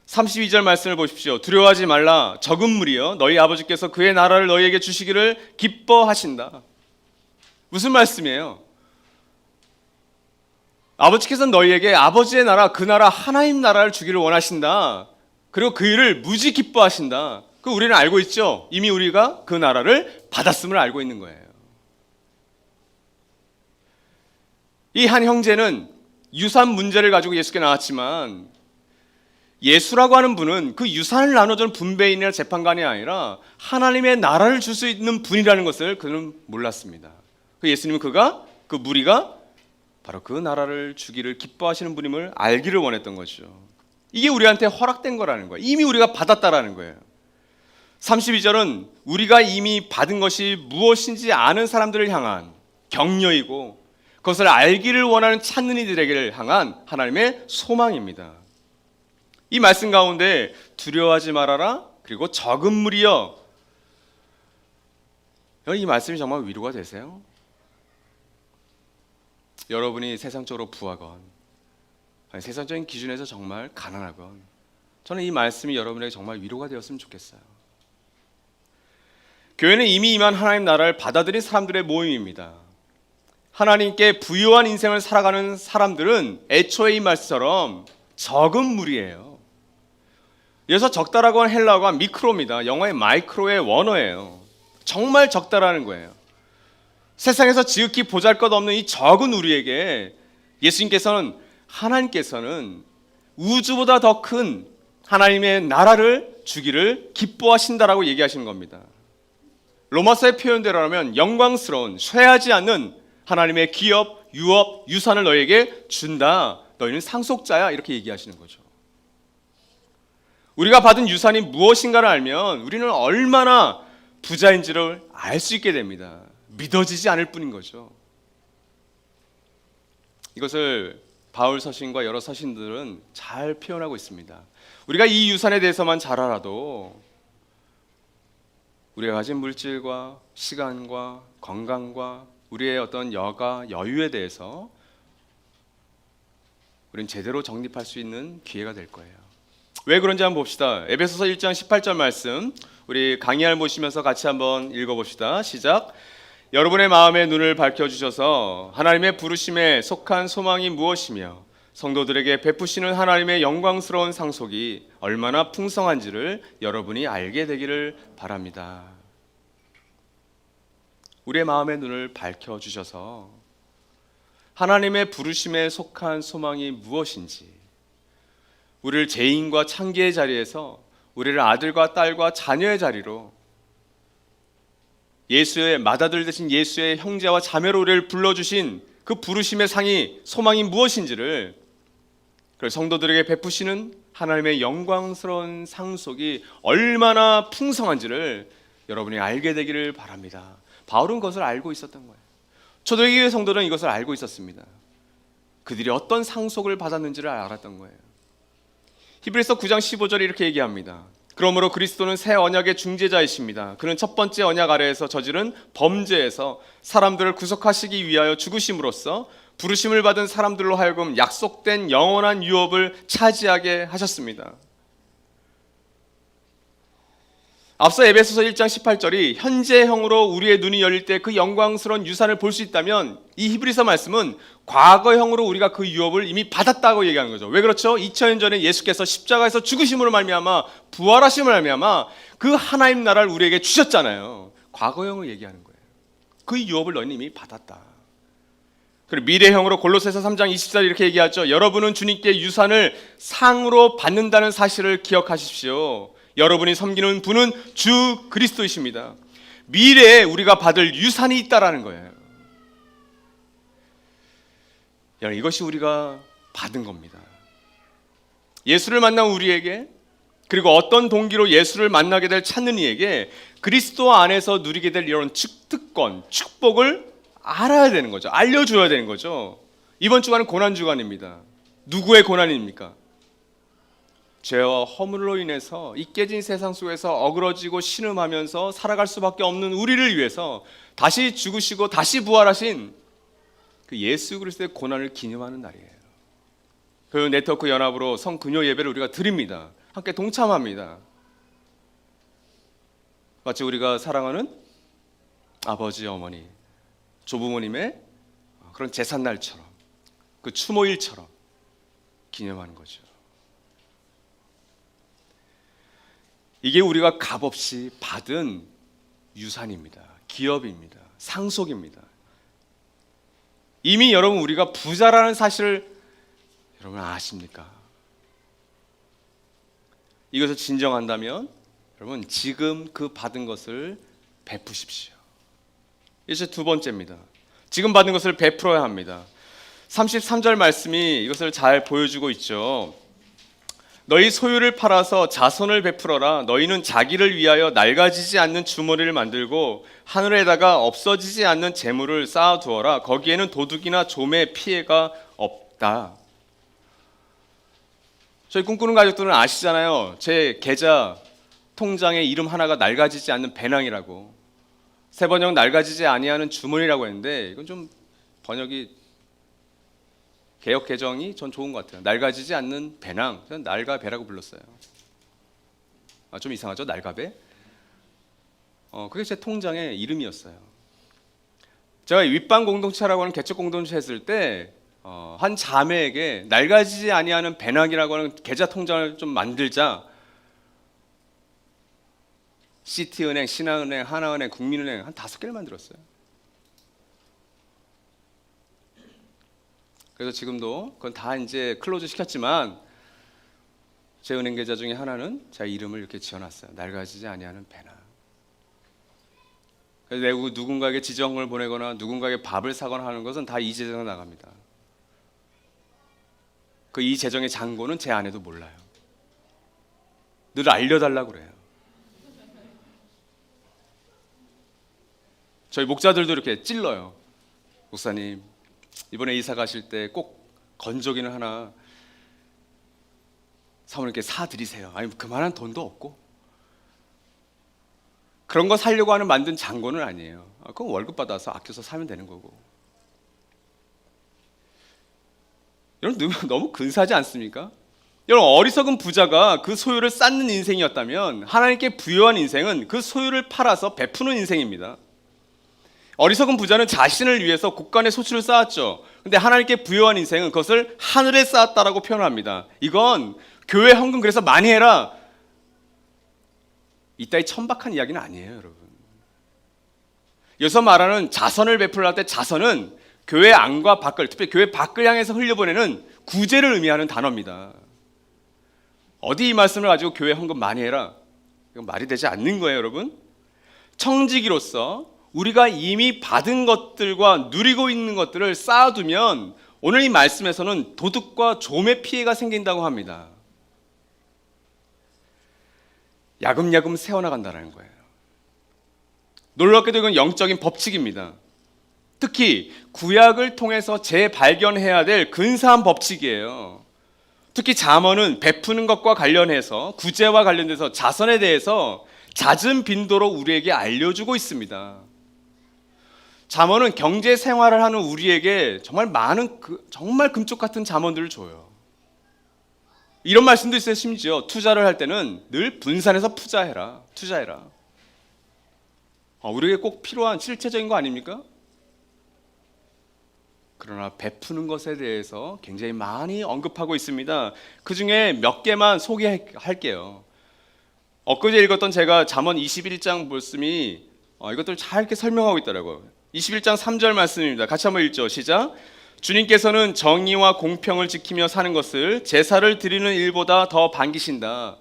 S1: 32절 말씀을 보십시오. 두려워하지 말라. 적은 무리여 너희 아버지께서 그의 나라를 너희에게 주시기를 기뻐하신다. 무슨 말씀이에요? 아버지께서는 너희에게 아버지의 나라, 그 나라 하나님 나라를 주기를 원하신다. 그리고 그 일을 무지 기뻐하신다. 그 우리는 알고 있죠. 이미 우리가 그 나라를 받았음을 알고 있는 거예요. 이 한 형제는 유산 문제를 가지고 예수께 나왔지만 예수라고 하는 분은 그 유산을 나눠주는 분배인이나 재판관이 아니라 하나님의 나라를 줄 수 있는 분이라는 것을 그는 몰랐습니다. 그 예수님은 그 무리가 바로 그 나라를 주기를 기뻐하시는 분임을 알기를 원했던 거죠. 이게 우리한테 허락된 거라는 거예요. 이미 우리가 받았다라는 거예요. 32절은 우리가 이미 받은 것이 무엇인지 아는 사람들을 향한 격려이고 그것을 알기를 원하는 찾는 이들에게 향한 하나님의 소망입니다. 이 말씀 가운데 두려워하지 말아라 그리고 적은 무리여, 이 말씀이 정말 위로가 되세요? 여러분이 세상적으로 부하건 아니, 세상적인 기준에서 정말 가난하건 저는 이 말씀이 여러분에게 정말 위로가 되었으면 좋겠어요. 교회는 이미 임한 하나님 나라를 받아들인 사람들의 모임입니다. 하나님께 부유한 인생을 살아가는 사람들은 애초에 이 말씀처럼 적은 무리예요. 여기서 적다라고 하는 헬라어가 미크로입니다. 영어의 마이크로의 원어예요. 정말 적다라는 거예요. 세상에서 지극히 보잘것없는 이 적은 우리에게 하나님께서는 우주보다 더 큰 하나님의 나라를 주기를 기뻐하신다라고 얘기하시는 겁니다. 로마서의 표현대로라면 영광스러운 쇠하지 않는 하나님의 기업, 유업, 유산을 너에게 준다. 너희는 상속자야. 이렇게 얘기하시는 거죠. 우리가 받은 유산이 무엇인가를 알면 우리는 얼마나 부자인지를 알 수 있게 됩니다. 믿어지지 않을 뿐인 거죠. 이것을 바울 서신과 여러 서신들은 잘 표현하고 있습니다. 우리가 이 유산에 대해서만 잘 알아도 우리가 가진 물질과 시간과 건강과 우리의 어떤 여유에 대해서 우리는 제대로 정립할 수 있는 기회가 될 거예요. 왜 그런지 한번 봅시다. 에베소서 1장 18절 말씀 우리 강의할 보시면서 같이 한번 읽어봅시다. 시작. 여러분의 마음의 눈을 밝혀주셔서 하나님의 부르심에 속한 소망이 무엇이며 성도들에게 베푸시는 하나님의 영광스러운 상속이 얼마나 풍성한지를 여러분이 알게 되기를 바랍니다. 우리의 마음의 눈을 밝혀주셔서 하나님의 부르심에 속한 소망이 무엇인지, 우리를 죄인과 창기의 자리에서 우리를 아들과 딸과 자녀의 자리로 예수의 맏아들 되신 예수의 형제와 자매로 우리를 불러주신 그 부르심의 상이 소망이 무엇인지를, 그 성도들에게 베푸시는 하나님의 영광스러운 상속이 얼마나 풍성한지를 여러분이 알게 되기를 바랍니다. 바울은 그것을 알고 있었던 거예요. 초대교회 성도는 이것을 알고 있었습니다. 그들이 어떤 상속을 받았는지를 알았던 거예요. 히브리서 9장 15절에 이렇게 얘기합니다. 그러므로 그리스도는 새 언약의 중재자이십니다. 그는 첫 번째 언약 아래에서 저지른 범죄에서 사람들을 구속하시기 위하여 죽으심으로써 부르심을 받은 사람들로 하여금 약속된 영원한 유업을 차지하게 하셨습니다. 앞서 에베소서 1장 18절이 현재형으로 우리의 눈이 열릴 때 그 영광스러운 유산을 볼 수 있다면, 이 히브리서 말씀은 과거형으로 우리가 그 유업을 이미 받았다고 얘기하는 거죠. 왜 그렇죠? 2000년 전에 예수께서 십자가에서 죽으심으로 말미암아 부활하심을 말미암아 그 하나님 나라를 우리에게 주셨잖아요. 과거형을 얘기하는 거예요. 그 유업을 너희는 이미 받았다. 그리고 미래형으로 골로새서 3장 20절 이렇게 얘기하죠. 여러분은 주님께 유산을 상으로 받는다는 사실을 기억하십시오. 여러분이 섬기는 분은 주 그리스도이십니다. 미래에 우리가 받을 유산이 있다라는 거예요. 여러분, 이것이 우리가 받은 겁니다. 예수를 만난 우리에게, 그리고 어떤 동기로 예수를 만나게 될 찾는 이에게 그리스도 안에서 누리게 될 이런 특권, 축복을 알아야 되는 거죠. 알려줘야 되는 거죠. 이번 주간은 고난주간입니다. 누구의 고난입니까? 죄와 허물로 인해서 이 깨진 세상 속에서 어그러지고 신음하면서 살아갈 수밖에 없는 우리를 위해서 다시 죽으시고 다시 부활하신 그 예수 그리스도의 고난을 기념하는 날이에요. 그 네트워크 연합으로 성금요 예배를 우리가 드립니다. 함께 동참합니다. 마치 우리가 사랑하는 아버지, 어머니, 조부모님의 그런 제삿날처럼, 그 추모일처럼 기념하는 거죠. 이게 우리가 값없이 받은 유산입니다. 기업입니다. 상속입니다. 이미 여러분 우리가 부자라는 사실을 여러분 아십니까? 이것을 진정한다면 여러분 지금 그 받은 것을 베푸십시오. 이제 두 번째입니다. 지금 받은 것을 베풀어야 합니다. 33절 말씀이 이것을 잘 보여주고 있죠. 너희 소유를 팔아서 자손을 베풀어라. 너희는 자기를 위하여 낡아지지 않는 주머니를 만들고 하늘에다가 없어지지 않는 재물을 쌓아두어라. 거기에는 도둑이나 좀의 피해가 없다. 저희 꿈꾸는 가족들은 아시잖아요. 제 계좌 통장에 이름 하나가 낡아지지 않는 배낭이라고, 세 번역 낡아지지 아니하는 주머니라고 했는데 이건 좀 번역이 개역 개정이 전 좋은 것 같아요. 낡아지지 않는 배낭, 저는 낡아배라고 불렀어요. 좀 이상하죠? 낡아배? 그게 제 통장의 이름이었어요. 제가 윗방 공동체라고 하는 개척 공동체 했을 때 한 자매에게 낡아지지 아니하는 배낭이라고 하는 계좌 통장을 좀 만들자. 시티은행, 신한은행, 하나은행, 국민은행 한 5개를 만들었어요. 그래서 지금도 그건 다 이제 클로즈 시켰지만 제 은행 계좌 중에 하나는 제 이름을 이렇게 지어놨어요. 낡아지지 아니하는 배낭. 그래서 내가 누군가에게 지정을 보내거나 누군가에게 밥을 사거나 하는 것은 다 이 재정에 나갑니다. 그 이 재정의 잔고는 제 아내도 몰라요. 늘 알려달라고 그래요. 저희 목자들도 이렇게 찔러요. 목사님, 이번에 이사 가실 때 꼭 건조기는 하나 사모님께 사드리세요. 아니 그만한 돈도 없고 그런 거 사려고 하는 만든 잔고는 아니에요. 그건 월급 받아서 아껴서 사면 되는 거고. 여러분 너무 근사하지 않습니까? 여러분 어리석은 부자가 그 소유를 쌓는 인생이었다면 하나님께 부여한 인생은 그 소유를 팔아서 베푸는 인생입니다. 어리석은 부자는 자신을 위해서 곳간에 소출을 쌓았죠. 근데 하나님께 부여한 인생은 그것을 하늘에 쌓았다라고 표현합니다. 이건 교회 헌금 그래서 많이 해라, 이따위 천박한 이야기는 아니에요, 여러분. 여기서 말하는 자선을 베풀을 할 때 자선은 교회 안과 밖을, 특히 교회 밖을 향해서 흘려보내는 구제를 의미하는 단어입니다. 어디 이 말씀을 가지고 교회 헌금 많이 해라, 이건 말이 되지 않는 거예요, 여러분. 청지기로서 우리가 이미 받은 것들과 누리고 있는 것들을 쌓아두면 오늘 이 말씀에서는 도둑과 좀의 피해가 생긴다고 합니다. 야금야금 세워나간다는 거예요. 놀랍게도 이건 영적인 법칙입니다. 특히 구약을 통해서 재발견해야 될 근사한 법칙이에요. 특히 잠언은 베푸는 것과 관련해서, 구제와 관련돼서 자선에 대해서 잦은 빈도로 우리에게 알려주고 있습니다. 잠언은 경제 생활을 하는 우리에게 정말 많은 정말 금쪽 같은 잠언들을 줘요. 이런 말씀도 있어요. 심지어 투자를 할 때는 늘 분산해서 투자해라. 우리에게 꼭 필요한 실체적인 거 아닙니까? 그러나 베푸는 것에 대해서 굉장히 많이 언급하고 있습니다. 그 중에 몇 개만 소개할게요. 엊그제 읽었던 제가 잠언 21장 말씀이 이것들 잘 이렇게 설명하고 있더라고요. 21장 3절 말씀입니다. 같이 한번 읽죠. 시작. 주님께서는 정의와 공평을 지키며 사는 것을 제사를 드리는 일보다 더 반기신다.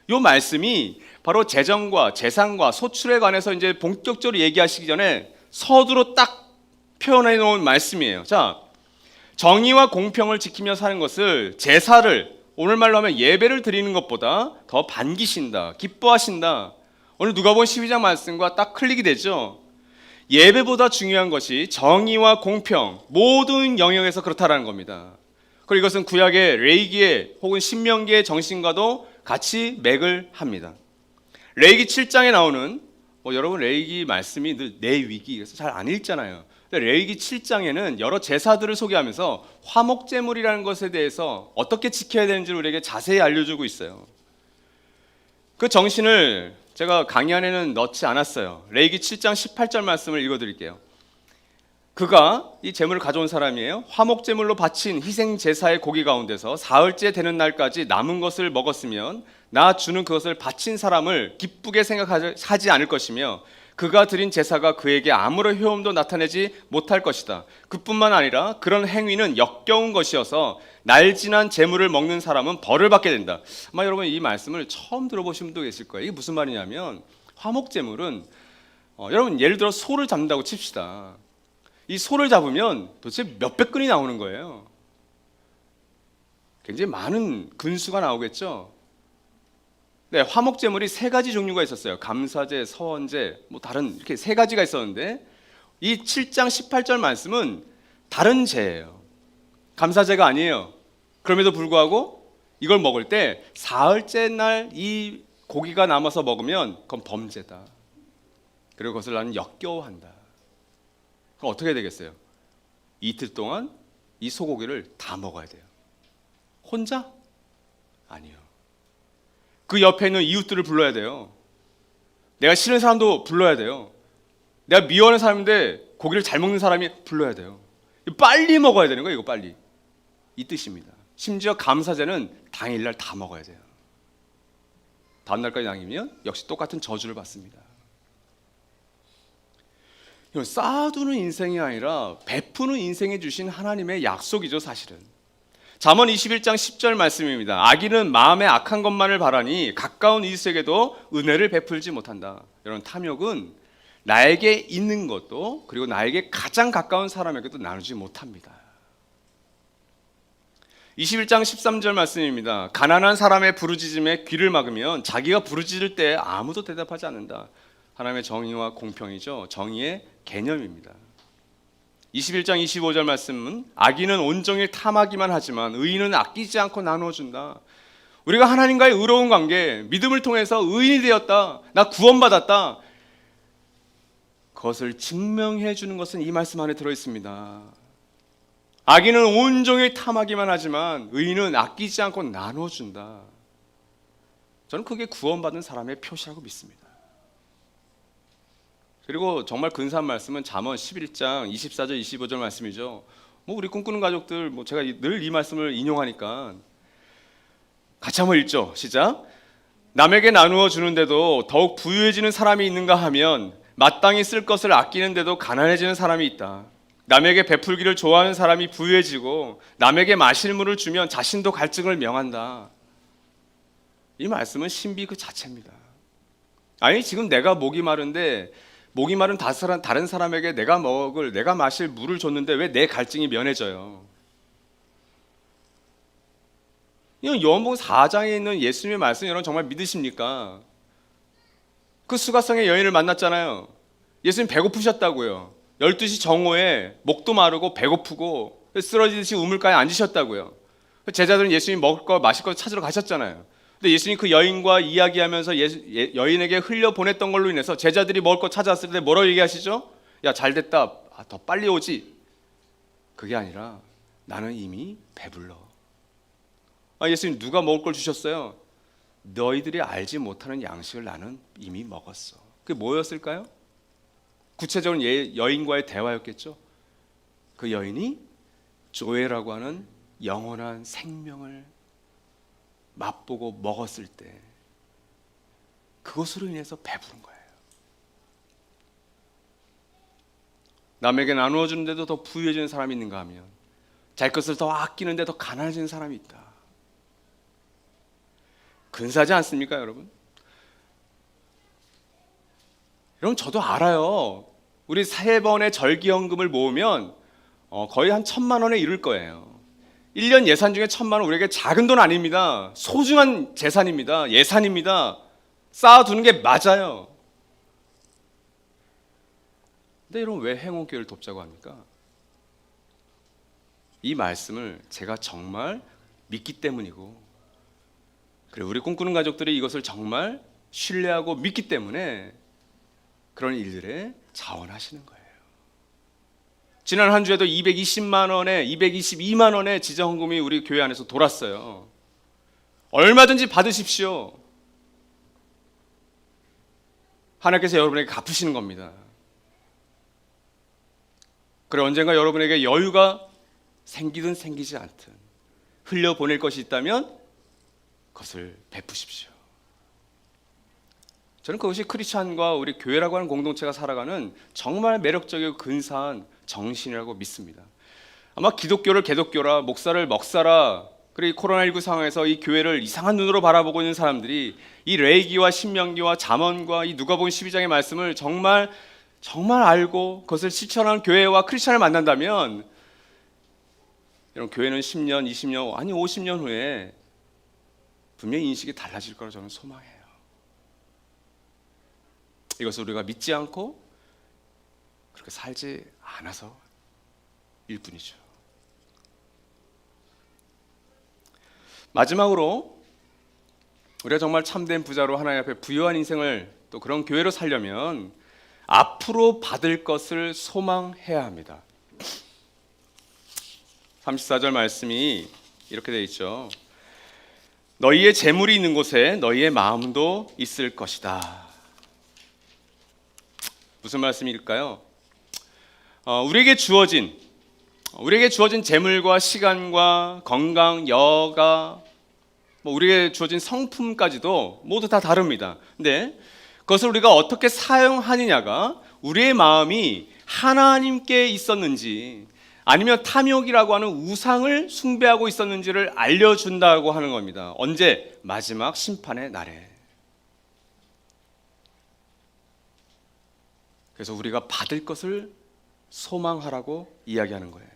S1: 이 말씀이 바로 재정과 재산과 소출에 관해서 이제 본격적으로 얘기하시기 전에 서두로 딱 표현해 놓은 말씀이에요. 자, 정의와 공평을 지키며 사는 것을, 제사를, 오늘 말로 하면 예배를 드리는 것보다 더 반기신다, 기뻐하신다. 오늘 누가복음 12장 말씀과 딱 클릭이 되죠. 예배보다 중요한 것이 정의와 공평, 모든 영역에서 그렇다라는 겁니다. 그리고 이것은 구약의 레위기의 혹은 신명기의 정신과도 같이 맥을 합니다. 레위기 7장에 나오는 여러분 레위기 말씀이 늘 내 위기, 그래서 잘 안 읽잖아요. 근데 레위기 7장에는 여러 제사들을 소개하면서 화목제물이라는 것에 대해서 어떻게 지켜야 되는지를 우리에게 자세히 알려주고 있어요. 그 정신을 제가 강의 안에는 넣지 않았어요. 레위기 7장 18절 말씀을 읽어드릴게요. 그가 이 제물을 가져온 사람이에요. 화목제물로 바친 희생제사의 고기 가운데서 사흘째 되는 날까지 남은 것을 먹었으면 나 주는 그것을 바친 사람을 기쁘게 생각하지 않을 것이며 그가 드린 제사가 그에게 아무런 효험도 나타내지 못할 것이다. 그뿐만 아니라 그런 행위는 역겨운 것이어서 날 지난 제물을 먹는 사람은 벌을 받게 된다. 아마 여러분 이 말씀을 처음 들어보신 분도 계실 거예요. 이게 무슨 말이냐면 화목제물은 여러분 예를 들어 소를 잡는다고 칩시다. 이 소를 잡으면 도대체 몇백 근이 나오는 거예요. 굉장히 많은 근수가 나오겠죠. 네, 화목제물이 세 가지 종류가 있었어요. 감사제, 서원제, 뭐 다른 이렇게 세 가지가 있었는데 이 7장 18절 말씀은 다른 제예요. 감사제가 아니에요. 그럼에도 불구하고 이걸 먹을 때 사흘째 날 이 고기가 남아서 먹으면 그건 범죄다. 그리고 그것을 나는 역겨워한다. 그럼 어떻게 되겠어요? 이틀 동안 이 소고기를 다 먹어야 돼요. 혼자? 아니요. 그 옆에 있는 이웃들을 불러야 돼요. 내가 싫은 사람도 불러야 돼요. 내가 미워하는 사람인데 고기를 잘 먹는 사람이 불러야 돼요. 빨리 먹어야 되는 거예요. 이거 빨리. 이 뜻입니다. 심지어 감사제는 당일날 다 먹어야 돼요. 다음날까지 남기면 역시 똑같은 저주를 받습니다. 이건 쌓아두는 인생이 아니라 베푸는 인생에 주신 하나님의 약속이죠, 사실은. 잠언 21장 10절 말씀입니다. 악인은 마음에 악한 것만을 바라니 가까운 이웃에게도 은혜를 베풀지 못한다. 여러분, 탐욕은 나에게 있는 것도 그리고 나에게 가장 가까운 사람에게도 나누지 못합니다. 21장 13절 말씀입니다. 가난한 사람의 부르짖음에 귀를 막으면 자기가 부르짖을 때 아무도 대답하지 않는다. 하나님의 정의와 공평이죠. 정의의 개념입니다. 21장 25절 말씀은 악인은 온종일 탐하기만 하지만 의인은 아끼지 않고 나누어준다. 우리가 하나님과의 의로운 관계, 믿음을 통해서 의인이 되었다. 나 구원받았다. 그것을 증명해 주는 것은 이 말씀 안에 들어있습니다. 악인은 온종일 탐하기만 하지만 의인은 아끼지 않고 나눠준다. 저는 그게 구원받은 사람의 표시라고 믿습니다. 그리고 정말 근사한 말씀은 잠언 11장 24절 25절 말씀이죠. 뭐 우리 꿈꾸는 가족들 제가 늘 이 말씀을 인용하니까 같이 한번 읽죠. 시작. 남에게 나누어 주는데도 더욱 부유해지는 사람이 있는가 하면 마땅히 쓸 것을 아끼는데도 가난해지는 사람이 있다. 남에게 베풀기를 좋아하는 사람이 부유해지고 남에게 마실 물을 주면 자신도 갈증을 명한다. 이 말씀은 신비 그 자체입니다. 아니 지금 내가 목이 마른데 목이 마른 다른 사람에게 내가 마실 물을 줬는데 왜 내 갈증이 면해져요? 이건 요한복음 4장에 있는 예수님의 말씀 여러분 정말 믿으십니까? 그 수가성의 여인을 만났잖아요. 예수님 배고프셨다고요. 12시 정오에 목도 마르고 배고프고 쓰러지듯이 우물가에 앉으셨다고요. 제자들은 예수님 먹을 거 마실 거 찾으러 가셨잖아요. 근데 예수님 그 여인과 이야기하면서 여인에게 흘려보냈던 걸로 인해서 제자들이 먹을 거 찾아왔을 때 뭐라고 얘기하시죠? 야 잘됐다. 더 빨리 오지. 그게 아니라 나는 이미 배불러. 예수님 누가 먹을 걸 주셨어요? 너희들이 알지 못하는 양식을 나는 이미 먹었어. 그게 뭐였을까요? 구체적으로 여인과의 대화였겠죠. 그 여인이 조회라고 하는 영원한 생명을 맛보고 먹었을 때 그것으로 인해서 배부른 거예요. 남에게 나누어 주는데도 더 부유해지는 사람이 있는가 하면 자기 것을 더 아끼는데 더 가난해지는 사람이 있다. 근사하지 않습니까, 여러분? 여러분 저도 알아요. 우리 3번의 절기연금을 모으면 거의 한 1,000만 원에 이를 거예요. 1년 예산 중에 1,000만 원 우리에게 작은 돈 아닙니다. 소중한 재산입니다. 예산입니다. 쌓아두는 게 맞아요. 근데 여러분 왜 행운교회를 돕자고 합니까? 이 말씀을 제가 정말 믿기 때문이고 그리고 우리 꿈꾸는 가족들이 이것을 정말 신뢰하고 믿기 때문에 그런 일들에 자원하시는 거예요. 지난 한 주에도 220만 원에 222만 원의 지정헌금이 우리 교회 안에서 돌았어요. 얼마든지 받으십시오. 하나님께서 여러분에게 갚으시는 겁니다. 그래 언젠가 여러분에게 여유가 생기든 생기지 않든 흘려보낼 것이 있다면 그것을 베푸십시오. 저는 그것이 크리스찬과 우리 교회라고 하는 공동체가 살아가는 정말 매력적이고 근사한 정신이라고 믿습니다. 아마 기독교를 개독교라, 목사를 먹사라, 그리고 코로나19 상황에서 이 교회를 이상한 눈으로 바라보고 있는 사람들이 이 레위기와 신명기와 잠언과 이 누가복음 12장의 말씀을 정말 알고 그것을 실천하는 교회와 크리스찬을 만난다면 여러분 교회는 10년, 20년, 아니 50년 후에 분명히 인식이 달라질 거라 저는 소망해요. 이것을 우리가 믿지 않고 그렇게 살지 않아서 일 뿐이죠. 마지막으로 우리가 정말 참된 부자로 하나님 앞에 부유한 인생을 또 그런 교회로 살려면 앞으로 받을 것을 소망해야 합니다. 34절 말씀이 이렇게 되어 있죠. 너희의 재물이 있는 곳에 너희의 마음도 있을 것이다. 무슨 말씀일까요? 우리에게 주어진 재물과 시간과 건강, 여가, 우리에게 주어진 성품까지도 모두 다 다릅니다. 근데 그것을 우리가 어떻게 사용하느냐가 우리의 마음이 하나님께 있었는지 아니면 탐욕이라고 하는 우상을 숭배하고 있었는지를 알려준다고 하는 겁니다. 언제? 마지막 심판의 날에. 그래서 우리가 받을 것을 소망하라고 이야기하는 거예요.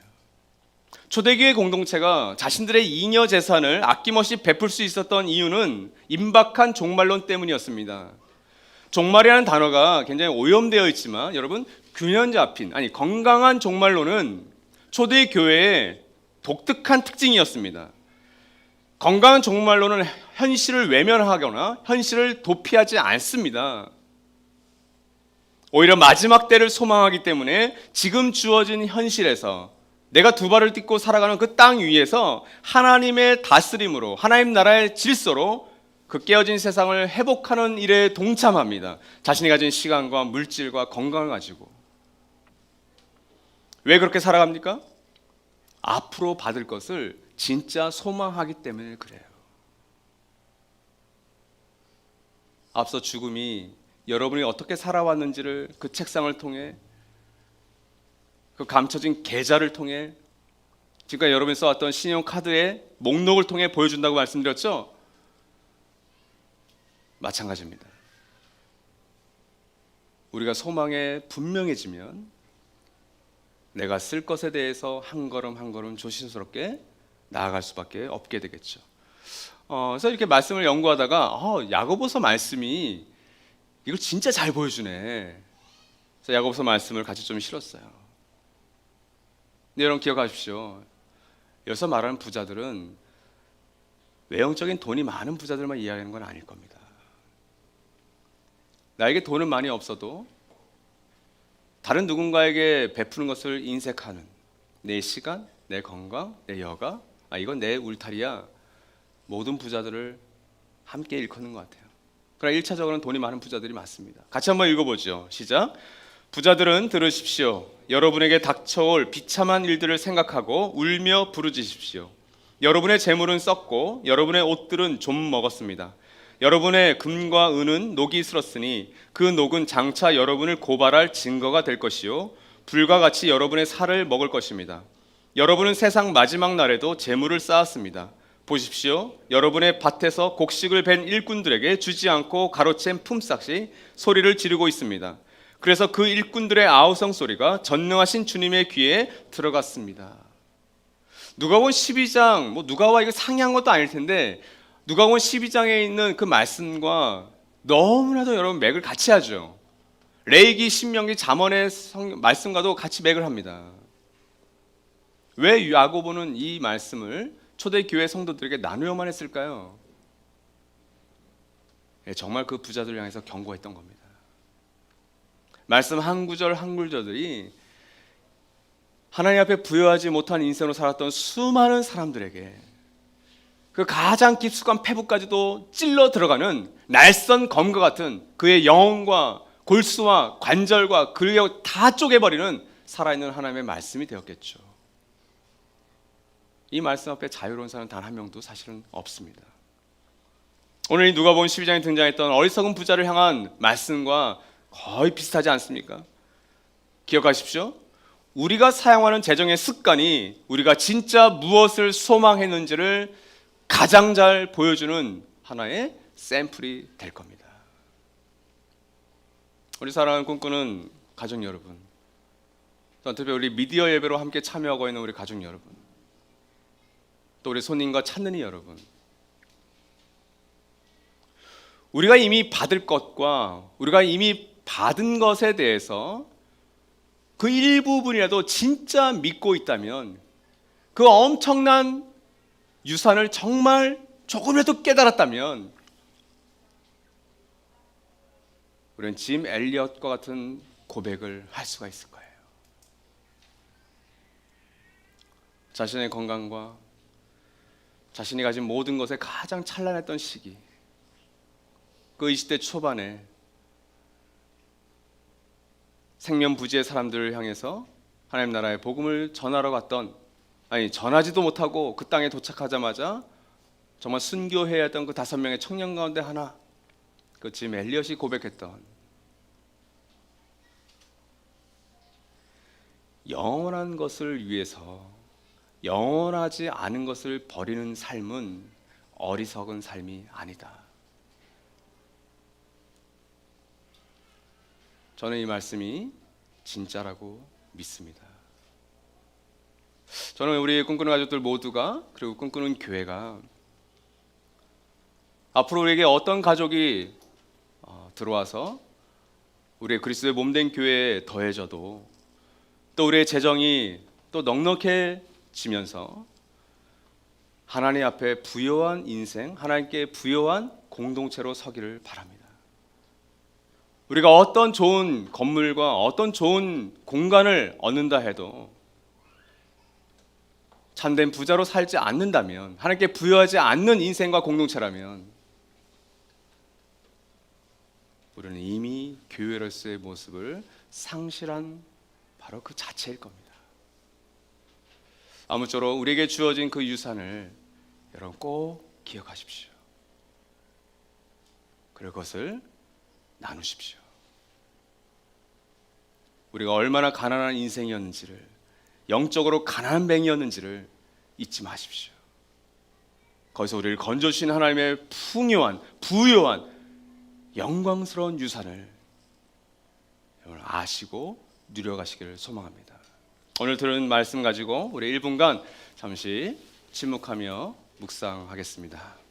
S1: 초대교회 공동체가 자신들의 잉여 재산을 아낌없이 베풀 수 있었던 이유는 임박한 종말론 때문이었습니다. 종말이라는 단어가 굉장히 오염되어 있지만 여러분 균형 잡힌 건강한 종말론은 초대교회의 독특한 특징이었습니다. 건강한 종말론은 현실을 외면하거나 현실을 도피하지 않습니다. 오히려 마지막 때를 소망하기 때문에 지금 주어진 현실에서 내가 두 발을 딛고 살아가는 그 땅 위에서 하나님의 다스림으로 하나님 나라의 질서로 그 깨어진 세상을 회복하는 일에 동참합니다. 자신이 가진 시간과 물질과 건강을 가지고. 왜 그렇게 살아갑니까? 앞으로 받을 것을 진짜 소망하기 때문에 그래요. 앞서 죽음이 여러분이 어떻게 살아왔는지를 그 책상을 통해 그 감춰진 계좌를 통해 지금까지 여러분이 써왔던 신용카드의 목록을 통해 보여준다고 말씀드렸죠? 마찬가지입니다. 우리가 소망에 분명해지면 내가 쓸 것에 대해서 한 걸음 한 걸음 조심스럽게 나아갈 수밖에 없게 되겠죠. 그래서 이렇게 말씀을 연구하다가 야고보서 말씀이 이걸 진짜 잘 보여주네. 그래서 야고보서 말씀을 같이 좀 실었어요. 근데 여러분 기억하십시오. 여기서 말하는 부자들은 외형적인 돈이 많은 부자들만 이야기하는 건 아닐 겁니다. 나에게 돈은 많이 없어도 다른 누군가에게 베푸는 것을 인색하는 내 시간, 내 건강, 내 여가, 이건 내 울타리야. 모든 부자들을 함께 일컫는 것 같아요. 그러나 1차적으로는 돈이 많은 부자들이 많습니다. 같이 한번 읽어보죠. 시작. 부자들은 들으십시오. 여러분에게 닥쳐올 비참한 일들을 생각하고 울며 부르짖으십시오. 여러분의 재물은 썩고 여러분의 옷들은 좀 먹었습니다. 여러분의 금과 은은 녹이 슬었으니 그 녹은 장차 여러분을 고발할 증거가 될 것이요 불과 같이 여러분의 살을 먹을 것입니다. 여러분은 세상 마지막 날에도 재물을 쌓았습니다. 보십시오. 여러분의 밭에서 곡식을 벤 일꾼들에게 주지 않고 가로챈 품삯이 소리를 지르고 있습니다. 그래서 그 일꾼들의 아우성 소리가 전능하신 주님의 귀에 들어갔습니다. 누가복음 12장 누가와 이거 상이한 것도 아닐 텐데 누가복음 12장에 있는 그 말씀과 너무나도 여러분 맥을 같이 하죠. 레위기, 신명기, 잠언의 말씀과도 같이 맥을 합니다. 왜 야고보는 이 말씀을 초대교회 성도들에게 나누어만 했을까요? 정말 그 부자들을 향해서 경고했던 겁니다. 말씀 한 구절 한 구절들이 하나님 앞에 부여하지 못한 인생으로 살았던 수많은 사람들에게 그 가장 깊숙한 패부까지도 찔러 들어가는 날선 검과 같은 그의 영혼과 골수와 관절과 근력 다 쪼개버리는 살아있는 하나님의 말씀이 되었겠죠. 이 말씀 앞에 자유로운 사람 단 한 명도 사실은 없습니다. 오늘 이 누가복음 12장에 등장했던 어리석은 부자를 향한 말씀과 거의 비슷하지 않습니까? 기억하십시오. 우리가 사용하는 재정의 습관이 우리가 진짜 무엇을 소망했는지를 가장 잘 보여주는 하나의 샘플이 될 겁니다. 우리 사랑하는 꿈꾸는 가족 여러분, 특히 우리 미디어 예배로 함께 참여하고 있는 우리 가족 여러분, 또 우리 손님과 찾는 이 여러분, 우리가 이미 받을 것과 우리가 이미 받은 것에 대해서 그 일부분이라도 진짜 믿고 있다면 그 엄청난 유산을 정말 조금이라도 깨달았다면 우리는 짐 엘리엇과 같은 고백을 할 수가 있을 거예요. 자신의 건강과 자신이 가진 모든 것에 가장 찬란했던 시기, 그 20대 초반에 생면부지의 사람들을 향해서 하나님 나라의 복음을 전하러 갔던, 전하지도 못하고 그 땅에 도착하자마자 정말 순교해야 했던 그 5명의 청년 가운데 하나, 그 짐 엘리엇이 고백했던 영원한 것을 위해서 영원하지 않은 것을 버리는 삶은 어리석은 삶이 아니다. 저는 이 말씀이 진짜라고 믿습니다. 저는 우리 꿈꾸는 가족들 모두가, 그리고 꿈꾸는 교회가 앞으로 우리에게 어떤 가족이 들어와서 우리의 그리스도의 몸된 교회에 더해져도 또 우리의 재정이 또 넉넉해지면서 하나님 앞에 부요한 인생, 하나님께 부요한 공동체로 서기를 바랍니다. 우리가 어떤 좋은 건물과 어떤 좋은 공간을 얻는다 해도 참된 부자로 살지 않는다면, 하나님께 부여하지 않는 인생과 공동체라면 우리는 이미 교회로서의 모습을 상실한 바로 그 자체일 겁니다. 아무쪼록 우리에게 주어진 그 유산을 여러분 꼭 기억하십시오. 그리고 그것을 나누십시오. 우리가 얼마나 가난한 인생이었는지를, 영적으로 가난한 뱅이었는지를 잊지 마십시오. 거기서 우리를 건져주신 하나님의 풍요한, 부요한, 영광스러운 유산을 여러분 아시고 누려가시기를 소망합니다. 오늘 들은 말씀 가지고 우리 1분간 잠시 침묵하며 묵상하겠습니다.